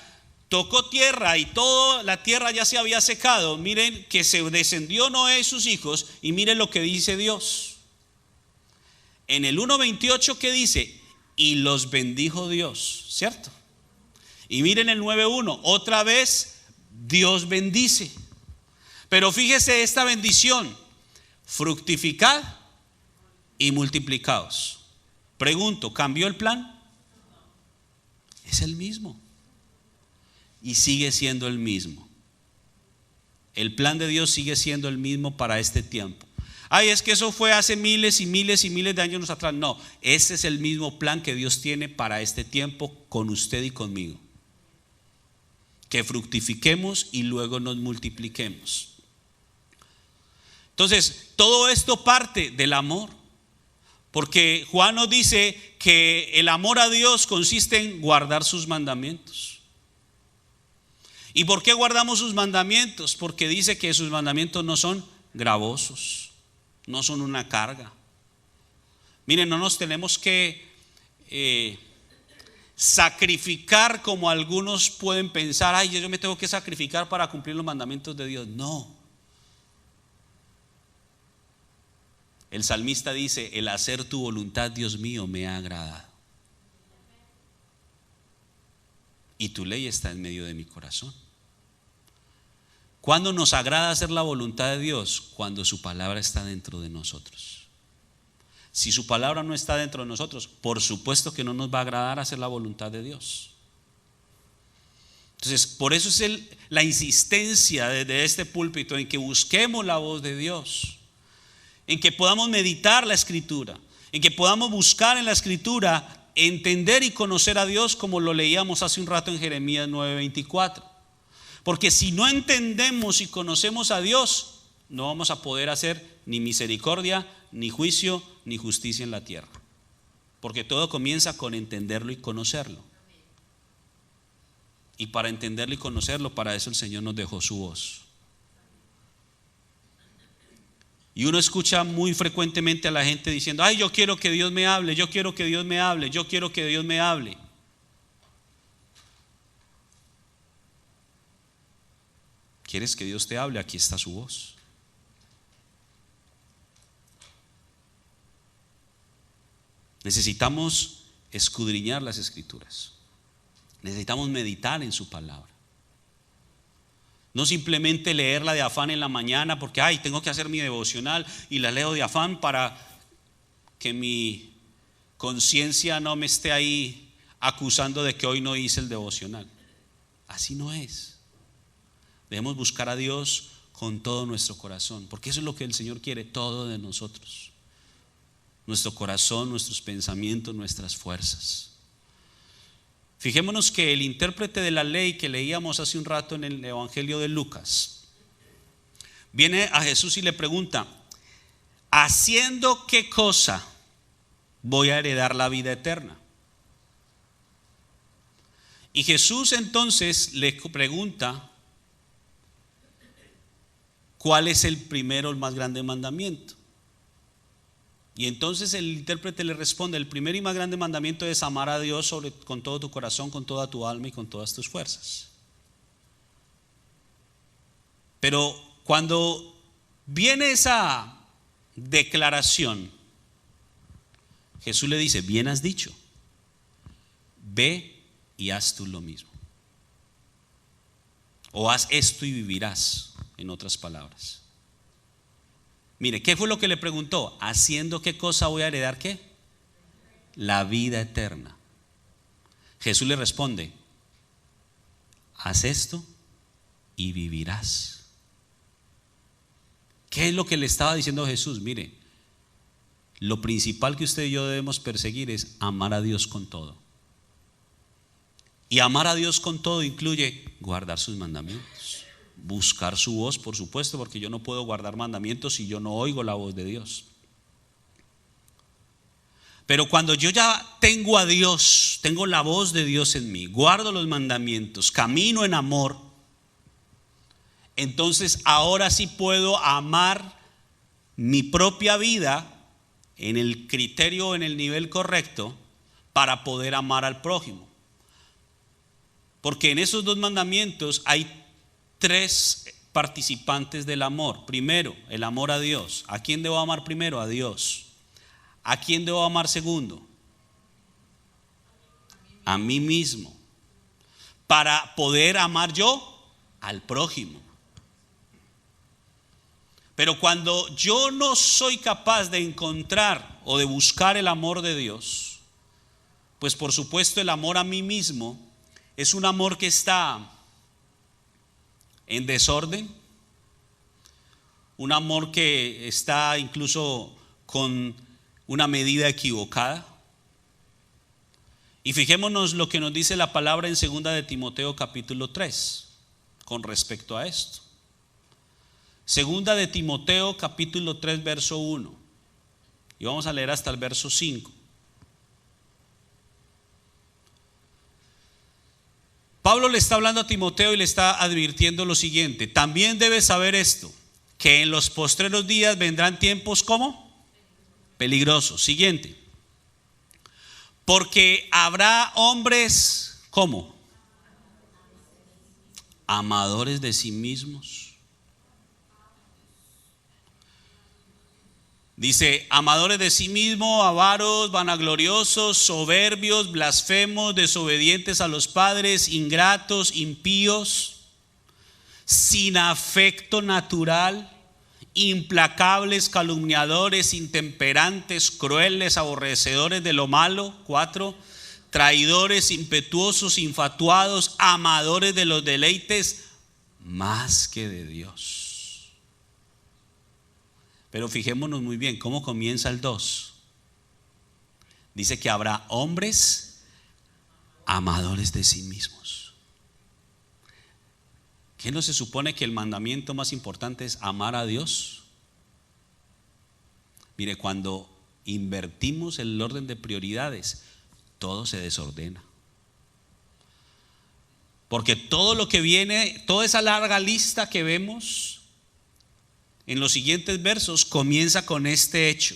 tocó tierra y toda la tierra ya se había secado, miren que se descendió Noé y sus hijos, y miren lo que dice Dios. En el 1:28, ¿qué dice? Y los bendijo Dios, ¿cierto? Y miren el 9:1, otra vez Dios bendice. Pero fíjese esta bendición: fructificad y multiplicaos. Pregunto, ¿cambió el plan? Es el mismo. Y sigue siendo el mismo. El plan de Dios sigue siendo el mismo para este tiempo. Ay, es que eso fue hace miles y miles y miles de años atrás. No, ese es el mismo plan que Dios tiene para este tiempo con usted y conmigo. Que fructifiquemos y luego nos multipliquemos. Entonces, todo esto parte del amor. Porque Juan nos dice que el amor a Dios consiste en guardar sus mandamientos. ¿Y por qué guardamos sus mandamientos? Porque dice que sus mandamientos no son gravosos, no son una carga. Miren, no nos tenemos que sacrificar como algunos pueden pensar. Ay, yo me tengo que sacrificar para cumplir los mandamientos de Dios. No. El salmista dice: el hacer tu voluntad, Dios mío, me ha agradado. Y tu ley está en medio de mi corazón. ¿Cuándo nos agrada hacer la voluntad de Dios? Cuando su palabra está dentro de nosotros. Si su palabra no está dentro de nosotros, por supuesto que no nos va a agradar hacer la voluntad de Dios. Entonces, por eso es la insistencia de este púlpito en que busquemos la voz de Dios, en que podamos meditar la Escritura, en que podamos buscar en la Escritura entender y conocer a Dios, como lo leíamos hace un rato en Jeremías 9:24. Porque si no entendemos y conocemos a Dios, no vamos a poder hacer ni misericordia, ni juicio, ni justicia en la tierra. Porque todo comienza con entenderlo y conocerlo. Y para entenderlo y conocerlo, para eso el Señor nos dejó su voz. Y uno escucha muy frecuentemente a la gente diciendo: ay, yo quiero que Dios me hable, yo quiero que Dios me hable, yo quiero que Dios me hable. ¿Quieres que Dios te hable? Aquí está su voz. Necesitamos escudriñar las Escrituras. Necesitamos meditar en su palabra. No simplemente leerla de afán en la mañana porque ay, tengo que hacer mi devocional y la leo de afán para que mi conciencia no me esté ahí acusando de que hoy no hice el devocional. Así no es. Debemos buscar a Dios con todo nuestro corazón, porque eso es lo que el Señor quiere, todo de nosotros. Nuestro corazón, nuestros pensamientos, nuestras fuerzas. Fijémonos que el intérprete de la ley que leíamos hace un rato en el Evangelio de Lucas, viene a Jesús y le pregunta: ¿haciendo qué cosa voy a heredar la vida eterna? Y Jesús entonces le pregunta: ¿cuál es el primero, el más grande mandamiento? Y entonces el intérprete le responde: el primer y más grande mandamiento es amar a Dios con todo tu corazón, con toda tu alma y con todas tus fuerzas. Pero cuando viene esa declaración, Jesús le dice: bien has dicho, ve y haz tú lo mismo. O haz esto y vivirás, en otras palabras. Mire, ¿qué fue lo que le preguntó? ¿Haciendo qué cosa voy a heredar qué? La vida eterna. Jesús le responde: haz esto y vivirás. ¿Qué es lo que le estaba diciendo Jesús? Mire, lo principal que usted y yo debemos perseguir es amar a Dios con todo. Y amar a Dios con todo incluye guardar sus mandamientos, buscar su voz, por supuesto, porque yo no puedo guardar mandamientos si yo no oigo la voz de Dios. Pero cuando yo ya tengo a Dios, tengo la voz de Dios en mí, guardo los mandamientos, camino en amor, entonces ahora sí puedo amar mi propia vida en el criterio, en el nivel correcto, para poder amar al prójimo. Porque en esos dos mandamientos hay tres participantes del amor. Primero, el amor a Dios. ¿A quién debo amar primero? A Dios. ¿A quién debo amar segundo? A mí mismo. Para poder amar yo al prójimo. Pero cuando yo no soy capaz de encontrar o de buscar el amor de Dios, pues por supuesto el amor a mí mismo es un amor que está en desorden, un amor que está incluso con una medida equivocada. Y fijémonos lo que nos dice la palabra en 2 de Timoteo capítulo 3 con respecto a esto. 2 de Timoteo capítulo 3 verso 1 y vamos a leer hasta el verso 5. Pablo le está hablando a Timoteo y le está advirtiendo lo siguiente: también debes saber esto, que en los postreros días vendrán tiempos ¿cómo? Peligrosos. Siguiente. Porque habrá hombres ¿cómo? Amadores de sí mismos. Dice, amadores de sí mismos, avaros, vanagloriosos, soberbios, blasfemos, desobedientes a los padres, ingratos, impíos, sin afecto natural, implacables, calumniadores, intemperantes, crueles, aborrecedores de lo malo. 4, traidores, impetuosos, infatuados, amadores de los deleites más que de Dios. Pero fijémonos muy bien cómo comienza el 2. Dice que habrá hombres amadores de sí mismos. ¿Qué no se supone que el mandamiento más importante es amar a Dios? Mire, cuando invertimos el orden de prioridades, todo se desordena. Porque todo lo que viene, toda esa larga lista que vemos en los siguientes versos comienza con este hecho: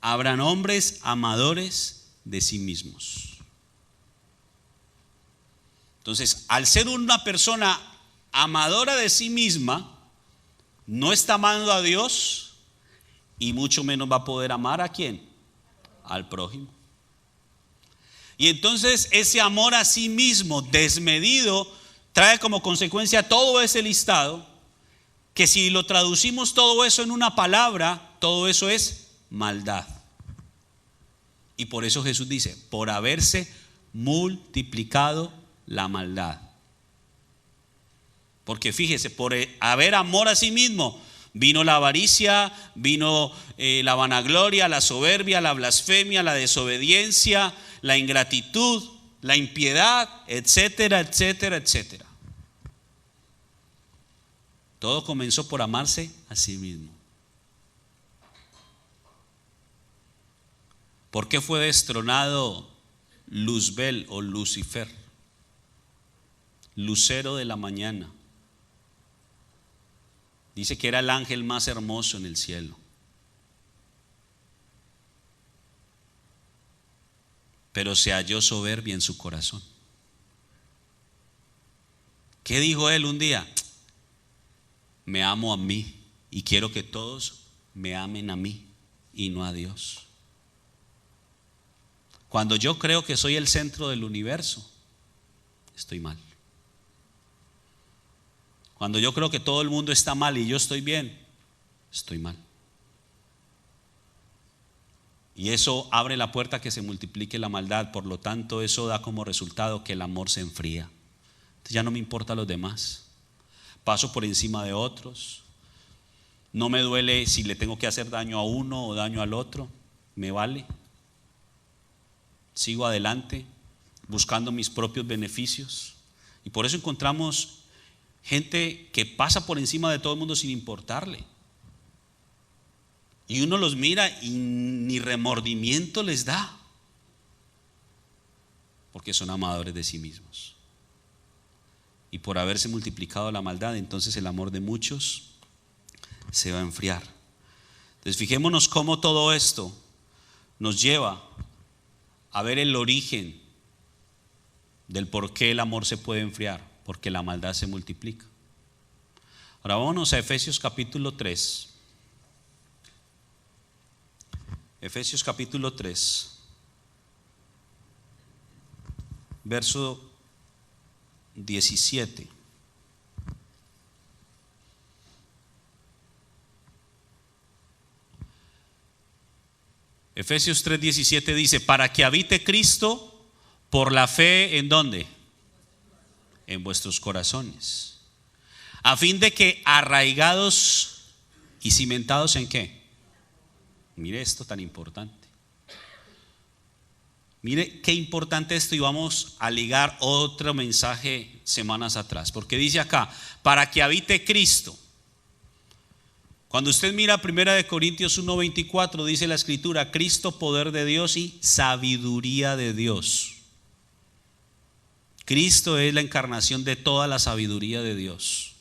habrán hombres amadores de sí mismos. Entonces, al ser una persona amadora de sí misma, no está amando a Dios y mucho menos va a poder amar ¿a quién? Al prójimo. Y entonces ese amor a sí mismo desmedido trae como consecuencia todo ese listado, que si lo traducimos todo eso en una palabra, todo eso es maldad. Y por eso Jesús dice, por haberse multiplicado la maldad. Porque fíjese, por haber amor a sí mismo, vino la avaricia, vino la vanagloria, la soberbia, la blasfemia, la desobediencia, la ingratitud, la impiedad, etcétera, etcétera, etcétera. Todo comenzó por amarse a sí mismo. ¿Por qué fue destronado Luzbel o Lucifer? Lucero de la mañana. Dice que era el ángel más hermoso en el cielo. Pero se halló soberbia en su corazón. ¿Qué dijo él un día? Me amo a mí y quiero que todos me amen a mí y no a Dios. Cuando yo creo que soy el centro del universo, estoy mal. Cuando yo creo que todo el mundo está mal y yo estoy bien, estoy mal. Y eso abre la puerta a que se multiplique la maldad. Por lo tanto, eso da como resultado que el amor se enfría, Ya no me importa los demás. Paso por encima de otros. No me duele si le tengo que hacer daño a uno o daño al otro. Me vale. Sigo adelante buscando mis propios beneficios. Y por eso encontramos gente que pasa por encima de todo el mundo sin importarle. Y uno los mira y ni remordimiento les da, porque son amadores de sí mismos. Y por haberse multiplicado la maldad, entonces el amor de muchos se va a enfriar. Entonces fijémonos cómo todo esto nos lleva a ver el origen del por qué el amor se puede enfriar, porque la maldad se multiplica. Ahora vámonos a Efesios capítulo 3. Efesios capítulo 3, verso 17. Efesios 3:17 dice: para que habite Cristo por la fe, ¿en dónde? En vuestros corazones, a fin de que arraigados y cimentados ¿en qué? Mire esto tan importante. Mire qué importante esto, y vamos a ligar otro mensaje semanas atrás, porque dice acá: para que habite Cristo. Cuando usted mira 1 Corintios 1:24, dice la escritura: Cristo, poder de Dios y sabiduría de Dios. Cristo es la encarnación de toda la sabiduría de Dios.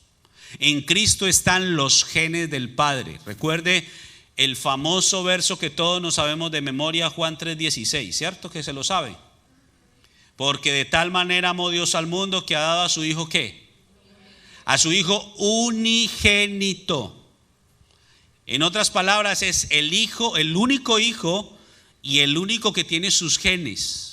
En Cristo están los genes del Padre. Recuerde el famoso verso que todos nos sabemos de memoria, Juan 3:16, ¿cierto? Que se lo sabe. Porque de tal manera amó Dios al mundo que ha dado a su Hijo, ¿qué? A su Hijo unigénito. En otras palabras, es el Hijo, el único Hijo y el único que tiene sus genes.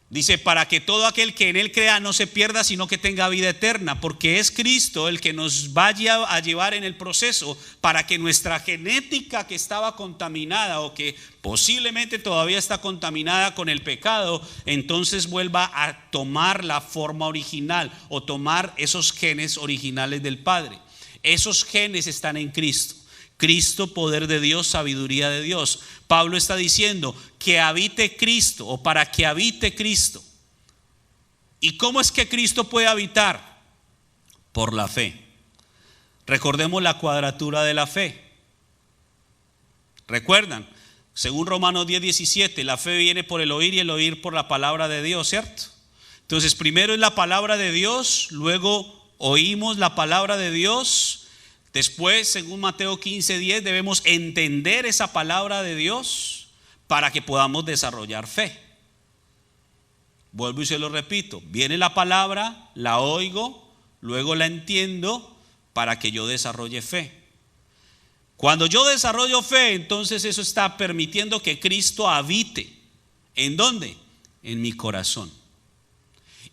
Dice: para que todo aquel que en Él crea no se pierda, sino que tenga vida eterna. Porque es Cristo el que nos vaya a llevar en el proceso para que nuestra genética, que estaba contaminada o que posiblemente todavía está contaminada con el pecado, entonces vuelva a tomar la forma original o tomar esos genes originales del Padre. Esos genes están en Cristo. Cristo, poder de Dios, sabiduría de Dios. Pablo está diciendo que habite Cristo, o para que habite Cristo. ¿Y cómo es que Cristo puede habitar? Por la fe. Recordemos la cuadratura de la fe. ¿Recuerdan? Según Romanos 10:17, la fe viene por el oír y el oír por la palabra de Dios, ¿cierto? Entonces primero es la palabra de Dios, luego oímos la palabra de Dios. Después, según Mateo 15:10, debemos entender esa palabra de Dios para que podamos desarrollar fe. Vuelvo y se lo repito: viene la palabra, la oigo, luego la entiendo para que yo desarrolle fe. Cuando yo desarrollo fe, entonces eso está permitiendo que Cristo habite. ¿En dónde? En mi corazón.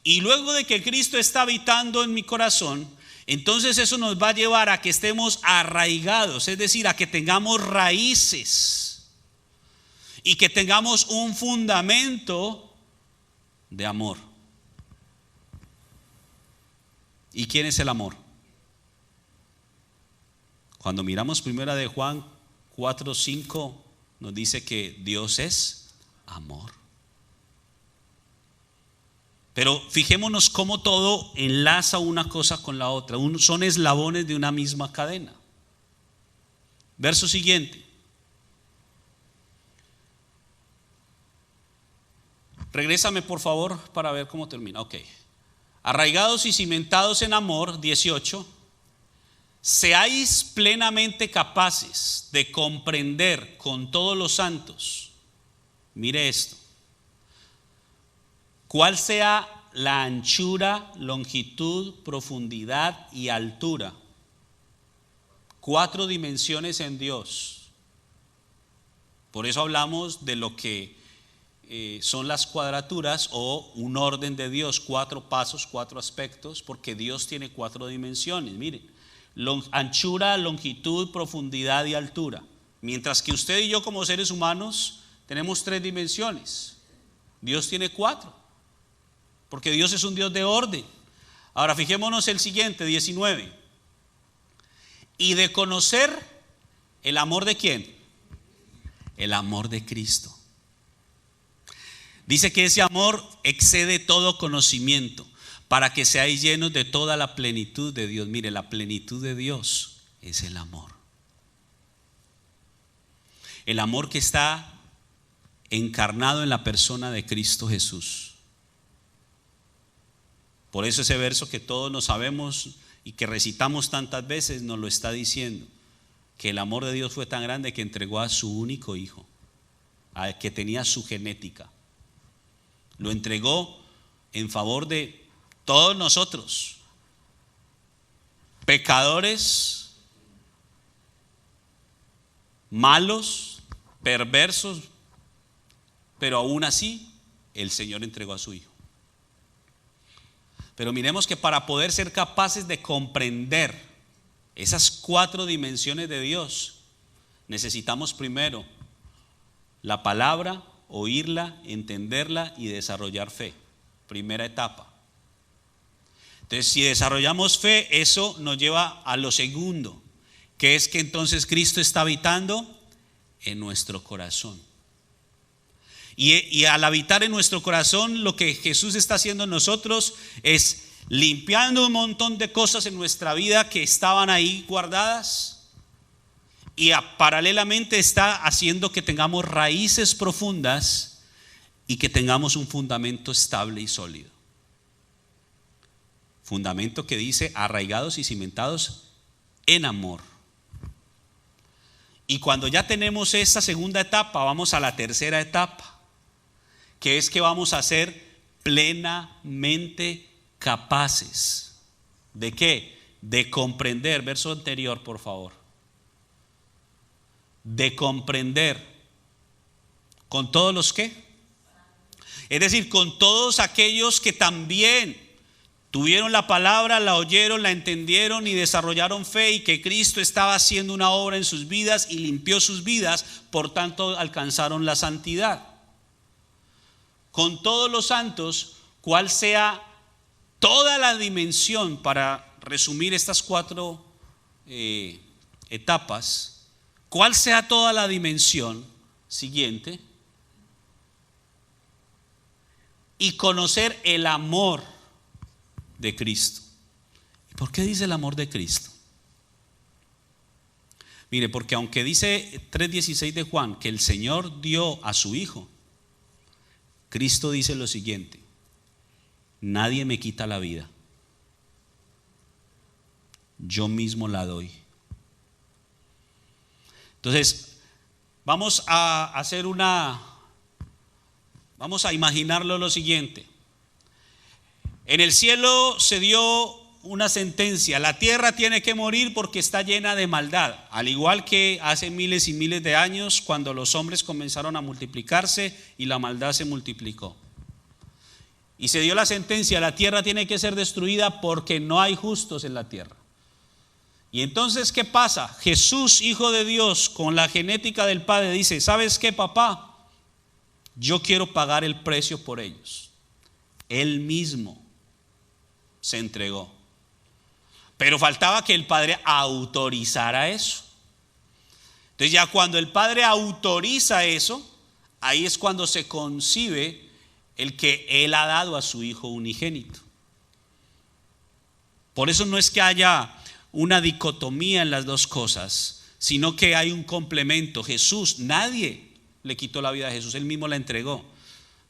Y luego de que Cristo está habitando en mi corazón, entonces eso nos va a llevar a que estemos arraigados, es decir, a que tengamos raíces y que tengamos un fundamento de amor. ¿Y quién es el amor? Cuando miramos primera de Juan 4:5, nos dice que Dios es amor. Pero fijémonos cómo todo enlaza una cosa con la otra. Son eslabones de una misma cadena. Verso siguiente. Regrésame por favor para ver cómo termina. Ok. Arraigados y cimentados en amor, 18. Seáis plenamente capaces de comprender con todos los santos. Mire esto. ¿Cuál sea la anchura, longitud, profundidad y altura? 4 dimensiones en Dios. Por eso hablamos de lo que son las cuadraturas o un orden de Dios, 4 pasos, 4 aspectos, porque Dios tiene 4 dimensiones. Miren, anchura, longitud, profundidad y altura. Mientras que usted y yo como seres humanos tenemos 3 dimensiones. Dios tiene 4, porque Dios es un Dios de orden. Ahora fijémonos el siguiente, 19. Y de conocer el amor de ¿quién? El amor de Cristo. Dice que ese amor excede todo conocimiento, para que seáis llenos de toda la plenitud de Dios. Mire, la plenitud de Dios es el amor. El amor que está encarnado en la persona de Cristo Jesús. Por eso ese verso que todos nos sabemos y que recitamos tantas veces nos lo está diciendo, que el amor de Dios fue tan grande que entregó a su único hijo, al que tenía su genética. Lo entregó en favor de todos nosotros, pecadores, malos, perversos, pero aún así el Señor entregó a su hijo. Pero miremos que para poder ser capaces de comprender esas 4 dimensiones de Dios, necesitamos primero la palabra, oírla, entenderla y desarrollar fe. Primera etapa. Entonces, si desarrollamos fe, eso nos lleva a lo segundo, que es que entonces Cristo está habitando en nuestro corazón. Y al habitar en nuestro corazón, lo que Jesús está haciendo en nosotros es limpiando un montón de cosas en nuestra vida que estaban ahí guardadas, y paralelamente está haciendo que tengamos raíces profundas y que tengamos un fundamento estable y sólido. Fundamento que dice arraigados y cimentados en amor. Y cuando ya tenemos esta segunda etapa, vamos a la tercera etapa, que es que vamos a ser plenamente capaces. ¿De qué? De comprender. Verso anterior, por favor. De comprender. ¿Con todos los qué? Es decir, con todos aquellos que también tuvieron la palabra, la oyeron, la entendieron y desarrollaron fe, y que Cristo estaba haciendo una obra en sus vidas y limpió sus vidas, por tanto alcanzaron la santidad. Con todos los santos, cuál sea toda la dimensión, para resumir estas 4 etapas, cuál sea toda la dimensión siguiente, y conocer el amor de Cristo. ¿Por qué dice el amor de Cristo? Mire, porque aunque dice 3:16 de Juan que el Señor dio a su Hijo, Cristo dice lo siguiente: nadie me quita la vida, yo mismo la doy. Entonces, vamos a imaginarlo lo siguiente. En el cielo se dio una sentencia: la tierra tiene que morir porque está llena de maldad, al igual que hace miles y miles de años, cuando los hombres comenzaron a multiplicarse y la maldad se multiplicó. Y se dio la sentencia: la tierra tiene que ser destruida porque no hay justos en la tierra. Y entonces, ¿qué pasa? Jesús, Hijo de Dios, con la genética del Padre, dice: ¿sabes qué, papá? Yo quiero pagar el precio por ellos. Él mismo se entregó. Pero faltaba que el Padre autorizara eso. Entonces, ya cuando el Padre autoriza eso, ahí es cuando se concibe el que Él ha dado a su Hijo unigénito. Por eso no es que haya una dicotomía en las dos cosas, sino que hay un complemento. Jesús, nadie le quitó la vida a Jesús, Él mismo la entregó,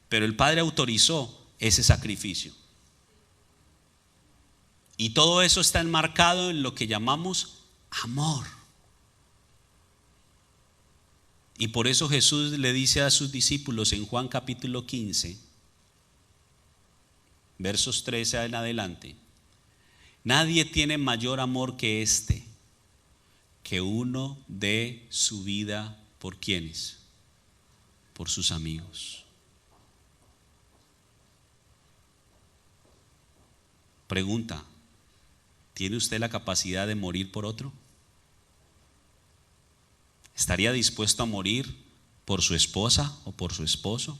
pero el Padre autorizó ese sacrificio. Y todo eso está enmarcado en lo que llamamos amor. Y por eso Jesús le dice a sus discípulos en Juan capítulo 15, versos 13 en adelante: nadie tiene mayor amor que este, que uno dé su vida por ¿quiénes? Por sus amigos. Pregunta: ¿tiene usted la capacidad de morir por otro? ¿Estaría dispuesto a morir por su esposa o por su esposo?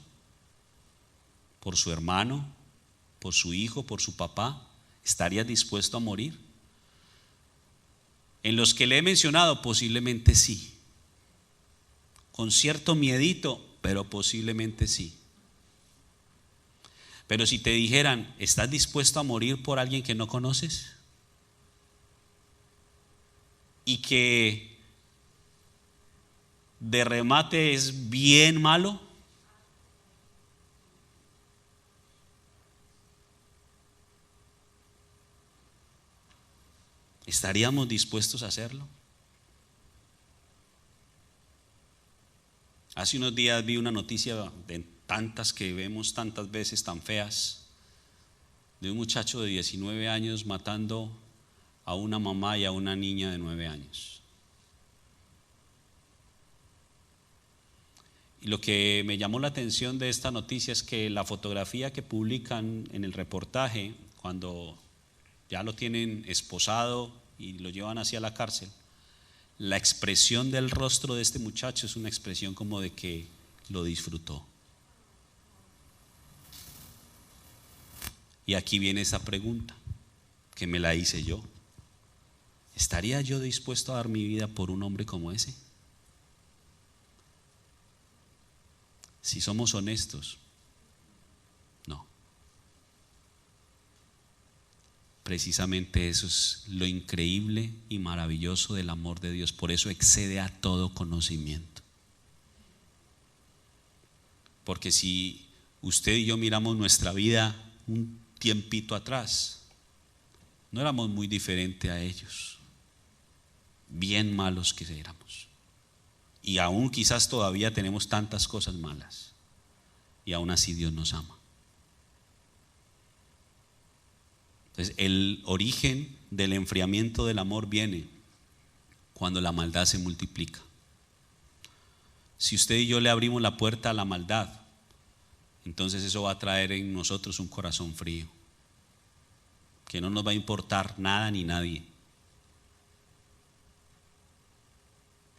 por su hermano, por su hijo, por su papá? ¿Estarías dispuesto a morir? En los que le he mencionado, posiblemente sí. Con cierto miedito, pero posiblemente sí. Pero si te dijeran, ¿estás dispuesto a morir por alguien que no conoces? Y que de remate es bien malo. ¿Estaríamos dispuestos a hacerlo? Hace unos días vi una noticia de tantas que vemos tantas veces tan feas, de un muchacho de 19 años matando a una mamá y a una niña de 9 años. Y lo que me llamó la atención de esta noticia es que la fotografía que publican en el reportaje, cuando ya lo tienen esposado y lo llevan hacia la cárcel, la expresión del rostro de este muchacho es una expresión como de que lo disfrutó. Y aquí viene esa pregunta que me la hice yo. ¿Estaría yo dispuesto a dar mi vida por un hombre como ese? Si somos honestos, no. Precisamente eso es lo increíble y maravilloso del amor de Dios. Por eso excede a todo conocimiento. Porque si usted y yo miramos nuestra vida un tiempito atrás, no éramos muy diferentes a ellos. Bien malos que éramos. Y aún quizás todavía tenemos tantas cosas malas. Y aún así Dios nos ama. Entonces, el origen del enfriamiento del amor viene cuando la maldad se multiplica. Si usted y yo le abrimos la puerta a la maldad, entonces eso va a traer en nosotros un corazón frío, que no nos va a importar nada ni nadie.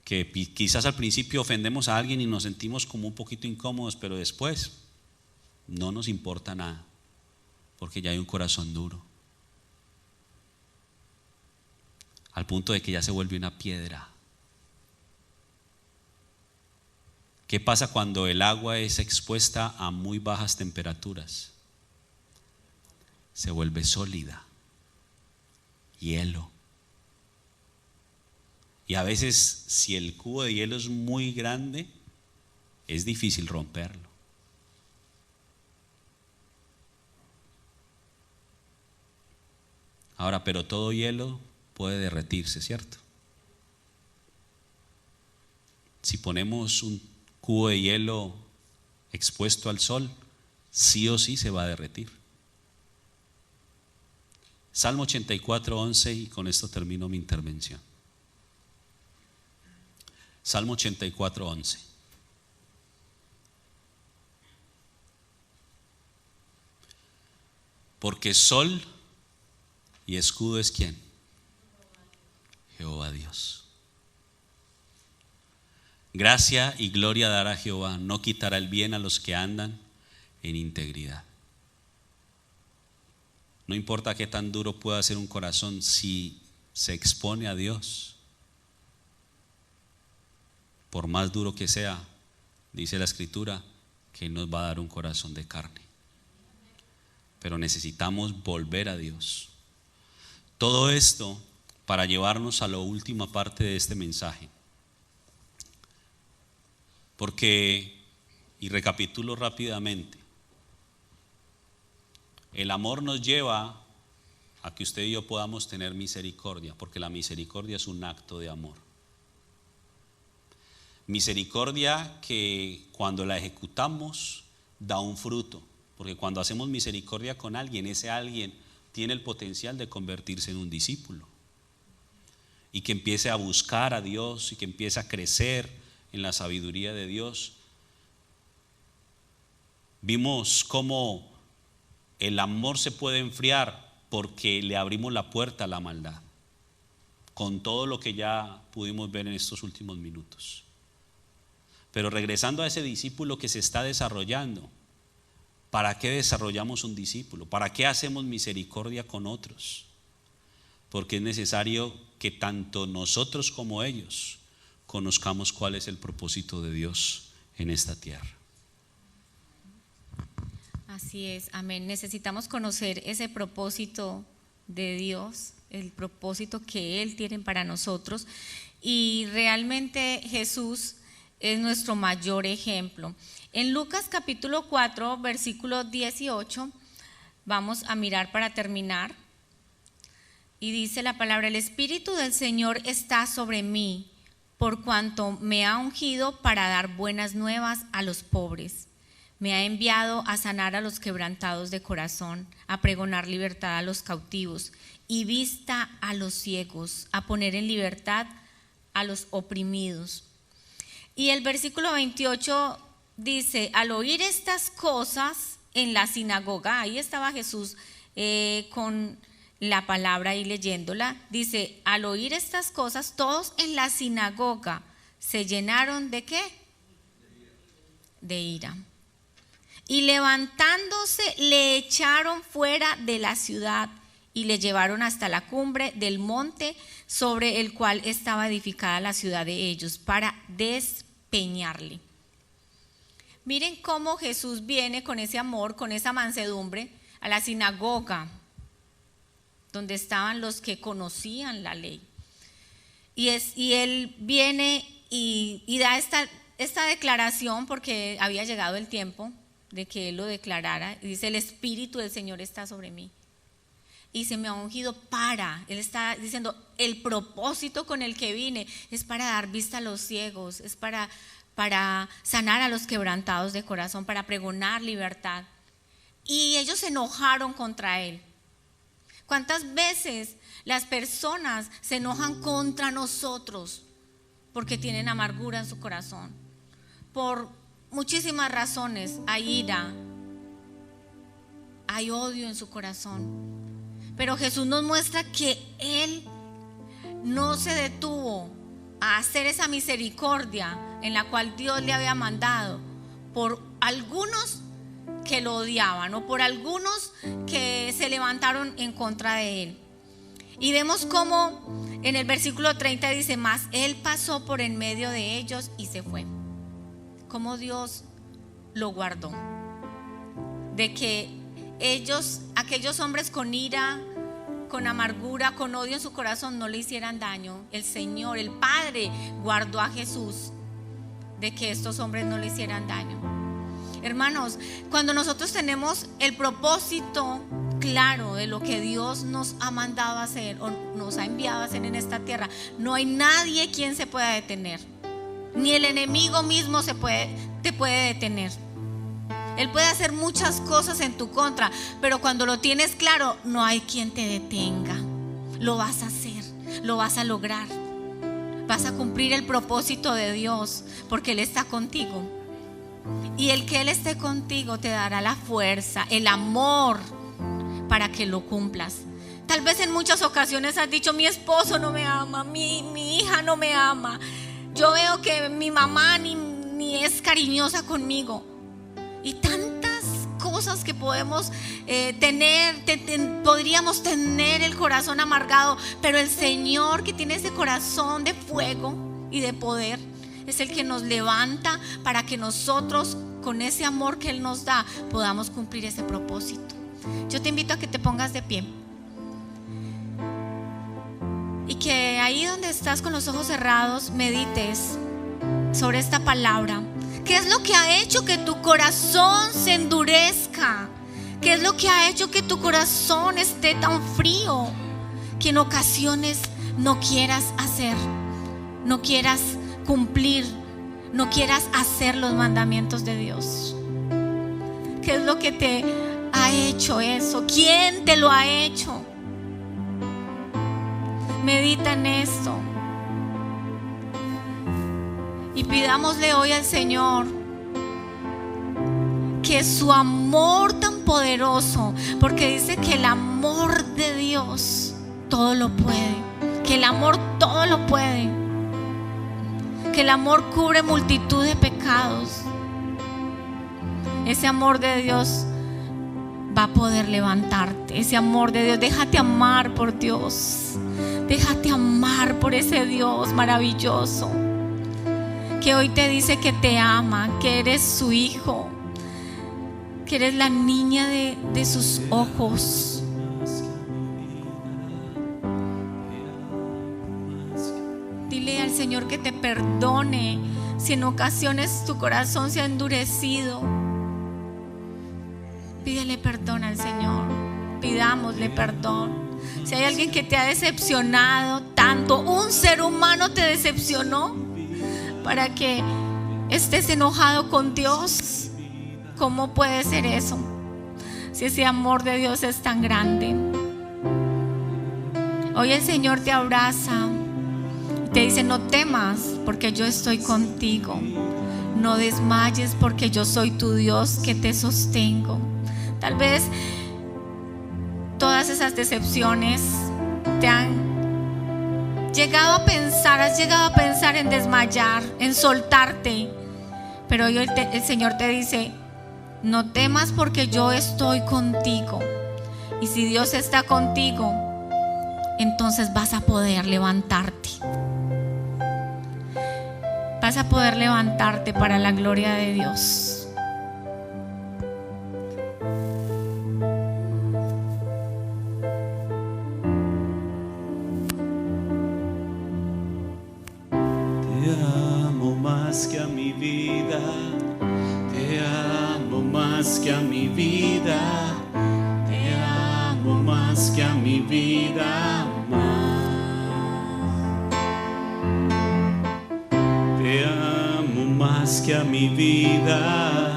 Que quizás al principio ofendemos a alguien y nos sentimos como un poquito incómodos, pero después no nos importa nada, porque ya hay un corazón duro. Al punto de que ya se vuelve una piedra. ¿Qué pasa cuando el agua es expuesta a muy bajas temperaturas? Se vuelve sólida, hielo. Y a veces, si el cubo de hielo es muy grande, es difícil romperlo. Ahora, pero todo hielo puede derretirse, ¿cierto? Si ponemos un cubo de hielo expuesto al sol, sí o sí se va a derretir. Salmo 84:11, y con esto termino mi intervención. Salmo 84:11. Porque sol y escudo es ¿quién? Jehová Dios. Gracia y gloria dará Jehová, no quitará el bien a los que andan en integridad. No importa qué tan duro pueda ser un corazón, si se expone a Dios, por más duro que sea, dice la Escritura, que nos va a dar un corazón de carne. Pero necesitamos volver a Dios. Todo esto para llevarnos a la última parte de este mensaje. Porque, y recapitulo rápidamente, el amor nos lleva a que usted y yo podamos tener misericordia, porque la misericordia es un acto de amor. Misericordia que cuando la ejecutamos da un fruto, porque cuando hacemos misericordia con alguien, ese alguien tiene el potencial de convertirse en un discípulo y que empiece a buscar a Dios y que empiece a crecer en la sabiduría de Dios. Vimos cómo el amor se puede enfriar porque le abrimos la puerta a la maldad, con todo lo que ya pudimos ver en estos últimos minutos. Pero regresando a ese discípulo que se está desarrollando, ¿Para qué desarrollamos un discípulo? ¿Para qué hacemos misericordia con otros? Porque es necesario que tanto nosotros como ellos conozcamos cuál es el propósito de Dios en esta tierra. Así es, amén. Necesitamos conocer ese propósito de Dios, el propósito que Él tiene para nosotros, y realmente Jesús es nuestro mayor ejemplo. En Lucas capítulo 4, versículo 18, vamos a mirar para terminar, y dice la palabra: el Espíritu del Señor está sobre mí, por cuanto me ha ungido para dar buenas nuevas a los pobres. Me ha enviado a sanar a los quebrantados de corazón, a pregonar libertad a los cautivos y vista a los ciegos, a poner en libertad a los oprimidos. Y el versículo 28 dice: al oír estas cosas en la sinagoga, ahí estaba Jesús con la palabra y leyéndola, dice: al oír estas cosas, todos en la sinagoga se llenaron ¿de qué? De ira. Y levantándose le echaron fuera de la ciudad y le llevaron hasta la cumbre del monte sobre el cual estaba edificada la ciudad de ellos, para despeñarle. Miren cómo Jesús viene con ese amor, con esa mansedumbre a la sinagoga donde estaban los que conocían la ley. Y Él viene y da esta declaración, porque había llegado el tiempo de que Él lo declarara. Y dice: el Espíritu del Señor está sobre mí y se me ha ungido para, Él está diciendo, el propósito con el que vine es para dar vista a los ciegos, es para sanar a los quebrantados de corazón, para pregonar libertad. Y ellos se enojaron contra Él. ¿Cuántas veces las personas se enojan contra nosotros porque tienen amargura en su corazón? Por muchísimas razones. Hay ira, hay odio en su corazón. Pero Jesús nos muestra que Él no se detuvo a hacer esa misericordia en la cual Dios le había mandado por algunos que lo odiaban o por algunos que se levantaron en contra de Él. Y vemos cómo en el versículo 30 dice: mas Él pasó por en medio de ellos y se fue. Cómo Dios lo guardó de que aquellos hombres con ira, con amargura, con odio en su corazón, no le hicieran daño. El Señor, el Padre, guardó a Jesús de que estos hombres no le hicieran daño. Hermanos, cuando nosotros tenemos el propósito claro de lo que Dios nos ha mandado a hacer o nos ha enviado a hacer en esta tierra, no hay nadie quien se pueda detener. Ni el enemigo mismo te puede detener. Él puede hacer muchas cosas en tu contra, pero cuando lo tienes claro, no hay quien te detenga. Lo vas a hacer, lo vas a lograr. Vas a cumplir el propósito de Dios, porque Él está contigo. Y el que Él esté contigo te dará la fuerza, el amor para que lo cumplas. Tal vez en muchas ocasiones has dicho: mi esposo no me ama, mi hija no me ama. Yo veo que mi mamá ni es cariñosa conmigo. Y tantas cosas que podemos tener, podríamos tener el corazón amargado, pero el Señor, que tiene ese corazón de fuego y de poder, es el que nos levanta para que nosotros, con ese amor que Él nos da, podamos cumplir ese propósito. Yo te invito a que te pongas de pie y que ahí donde estás con los ojos cerrados medites sobre esta palabra. ¿Qué es lo que ha hecho que tu corazón se endurezca? ¿Qué es lo que ha hecho que tu corazón esté tan frío que en ocasiones no quieras hacer, no quieras cumplir, no quieras hacer los mandamientos de Dios? ¿Qué es lo que te ha hecho eso? ¿Quién te lo ha hecho? Medita en esto y pidámosle hoy al Señor que su amor tan poderoso, porque dice que el amor de Dios todo lo puede, que el amor todo lo puede, que el amor cubre multitud de pecados. Ese amor de Dios va a poder levantarte. Ese amor de Dios, déjate amar por Dios. Déjate amar por ese Dios maravilloso que hoy te dice que te ama, que eres su hijo, que eres la niña de sus ojos. Dile al Señor que te perdone si en ocasiones tu corazón se ha endurecido. Pídele perdón al Señor, pidámosle perdón. Si hay alguien que te ha decepcionado tanto, un ser humano te decepcionó para que estés enojado con Dios, ¿cómo puede ser eso? Si ese amor de Dios es tan grande. Hoy el Señor te abraza y te dice: no temas porque yo estoy contigo. No desmayes porque yo soy tu Dios que te sostengo. Tal vez todas esas decepciones te han llegado a pensar, has llegado a pensar en desmayar, en soltarte. Pero hoy el Señor te dice: no temas porque yo estoy contigo. Y si Dios está contigo, entonces vas a poder levantarte. Vas a poder levantarte para la gloria de Dios. Que a mi vida, te amo más que a mi vida, te amo más que a mi vida, te amo más que a mi vida,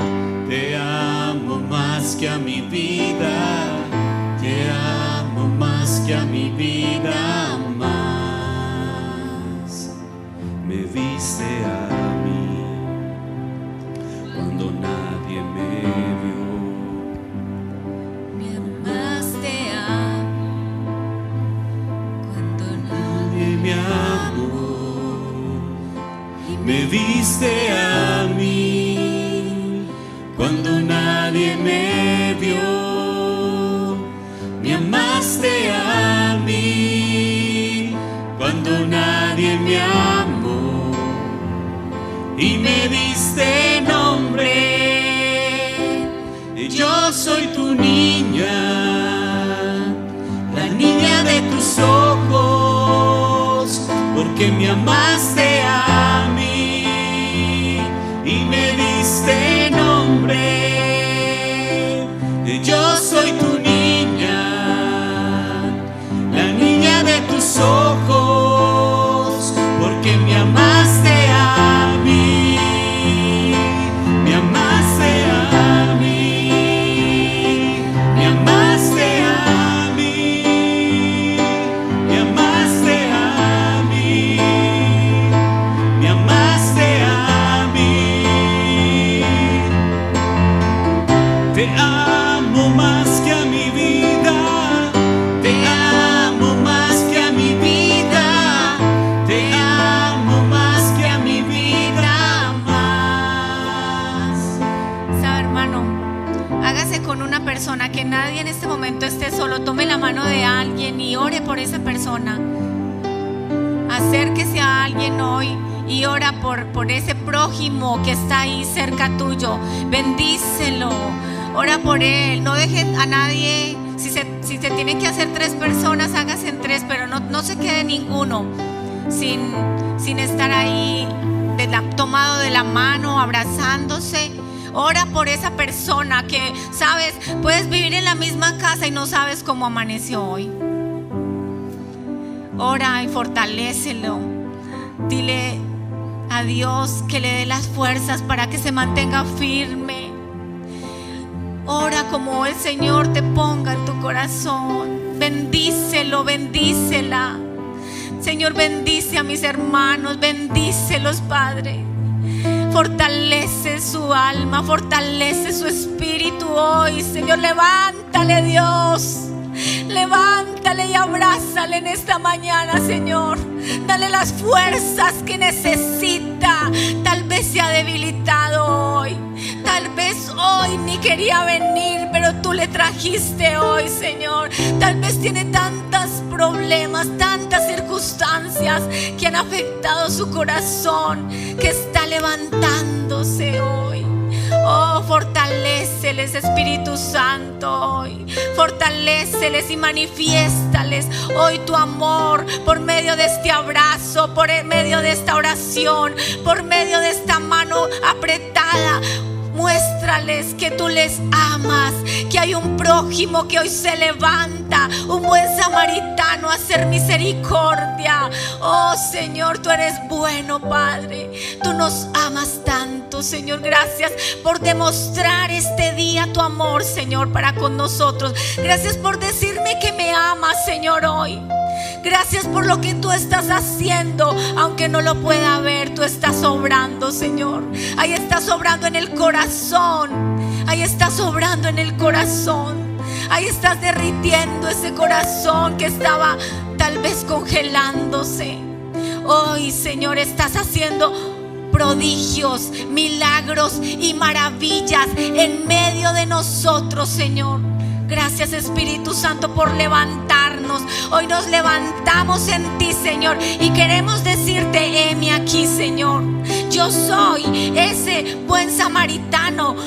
te amo más que a mi vida, te amo más que a mi vida, más me viste a nadie me vio. Me amaste a cuando nadie me amó. Me viste a mí cuando nadie me vio. Me amaste a mí cuando nadie me amó. Y me diste nombre. Yo soy tu niña, la niña de tus ojos, porque me amaste a mí y me diste nombre. Yo soy tu niña, la niña de tus ojos, porque me amaste a mí, me amaste a mí. Te amo más que a mi vida, te amo más que a mi vida, te amo más que a mi vida, más. ¿Sabe, hermano? Hágase con una persona, que nadie en este momento esté solo. Tome la mano de alguien y ore por esa persona. Acérquese a alguien hoy y ora por ese prójimo que está ahí cerca tuyo. Bendícelo. Ora por él, no dejen a nadie. Si se tienen que hacer 3 personas, hágase en 3, pero no se quede ninguno sin estar ahí tomado de la mano, abrazándose. Ora por esa persona que, sabes, puedes vivir en la misma casa y no sabes cómo amaneció hoy. Ora y fortalécelo. Dile a Dios que le dé las fuerzas para que se mantenga firme. Ora como el Señor te ponga en tu corazón. Bendícelo, bendícela. Señor, bendice a mis hermanos, bendícelos, Padre. Fortalece su alma, fortalece su espíritu hoy. Señor, levántale, Dios. Levántale y abrázale en esta mañana, Señor. Dale las fuerzas que necesita. Tal vez se ha debilitado hoy. Tal vez hoy ni quería venir, pero tú le trajiste hoy, Señor. Tal vez tiene tantos problemas, tantas circunstancias que han afectado su corazón, que está levantándose hoy. Oh, fortaléceles, Espíritu Santo, hoy. Fortaléceles y manifiéstales hoy tu amor por medio de este abrazo, por medio de esta oración, por medio de esta mano apretada. Muéstrales que tú les amas, que hay un prójimo que hoy se levanta, un buen samaritano a hacer misericordia. Oh Señor, tú eres bueno, Padre. Tú nos amas tanto, Señor. Gracias por demostrar este día tu amor, Señor, para con nosotros. Gracias por decirme que me amas, Señor, hoy. Gracias por lo que tú estás haciendo, aunque no lo pueda ver. Tú estás obrando, Señor. Ahí estás obrando en el corazón. Ahí estás obrando en el corazón. Ahí estás derritiendo ese corazón que estaba tal vez congelándose. Hoy, Señor, estás haciendo prodigios, milagros y maravillas en medio de nosotros, Señor. Gracias, Espíritu Santo, por levantarnos. Hoy nos levantamos en ti, Señor, y queremos decirte: heme aquí, Señor. Yo soy ese buen samaritano.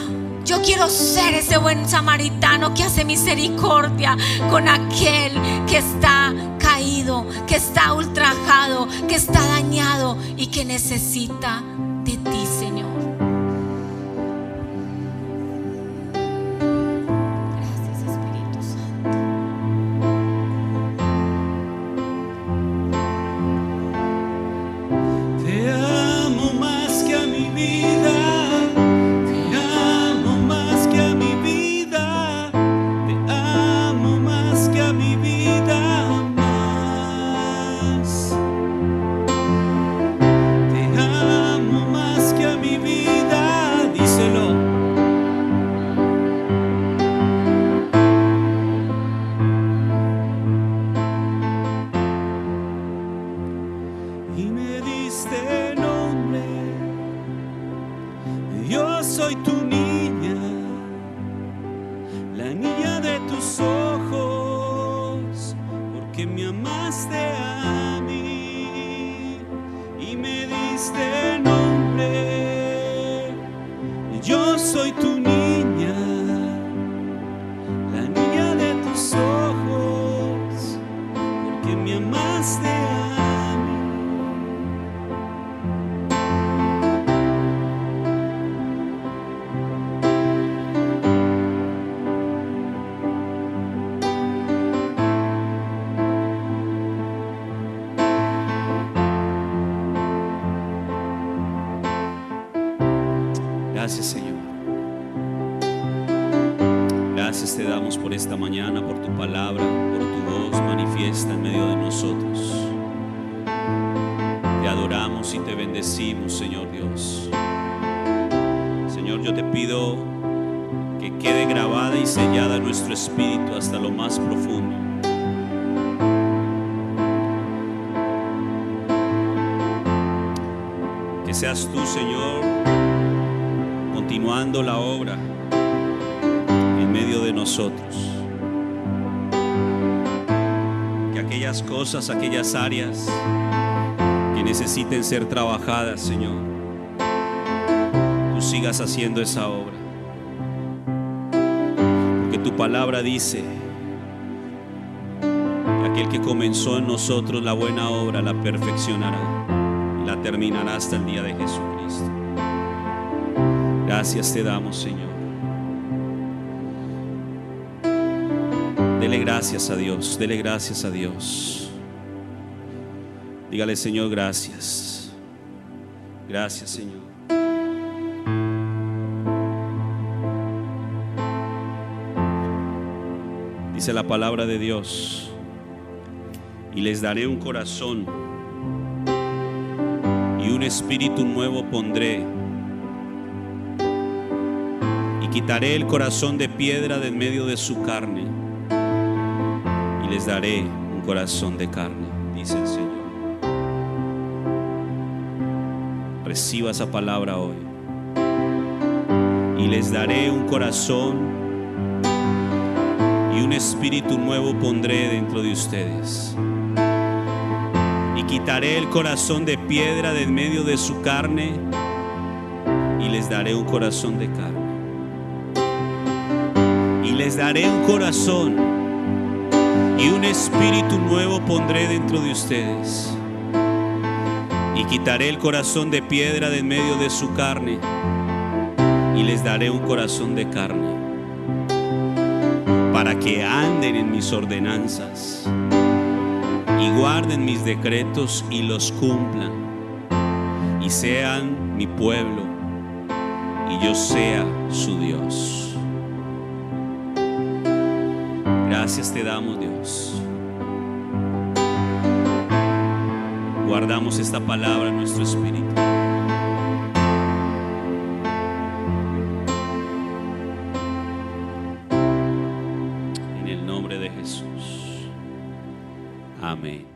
Yo quiero ser ese buen samaritano que hace misericordia con aquel que está caído, que está ultrajado, que está dañado y que necesita de ti, Señor. Gracias, Señor. Gracias te damos por esta mañana, por tu palabra, por tu voz manifiesta en medio de nosotros. Te adoramos y te bendecimos, Señor Dios. Señor, yo te pido que quede grabada y sellada en nuestro espíritu hasta lo más profundo. Que seas tú, Señor, continuando la obra en medio de nosotros. Que aquellas cosas, aquellas áreas que necesiten ser trabajadas, Señor, tú sigas haciendo esa obra. Porque tu palabra dice que aquel que comenzó en nosotros la buena obra la perfeccionará y la terminará hasta el día de Jesucristo. Gracias te damos, Señor. Dele gracias a Dios, dele gracias a Dios. Dígale: Señor, gracias. Gracias, Señor. Dice la palabra de Dios: y les daré un corazón y un espíritu nuevo pondré. Quitaré el corazón de piedra de en medio de su carne y les daré un corazón de carne, dice el Señor. Reciba esa palabra hoy y les daré un corazón y un espíritu nuevo pondré dentro de ustedes. Y quitaré el corazón de piedra de en medio de su carne y les daré un corazón de carne. Y les daré un corazón y un espíritu nuevo pondré dentro de ustedes. Y quitaré el corazón de piedra de en medio de su carne y les daré un corazón de carne, para que anden en mis ordenanzas y guarden mis decretos y los cumplan, y sean mi pueblo y yo sea su Dios. Gracias te damos, Dios. Guardamos esta palabra en nuestro espíritu. En el nombre de Jesús. Amén.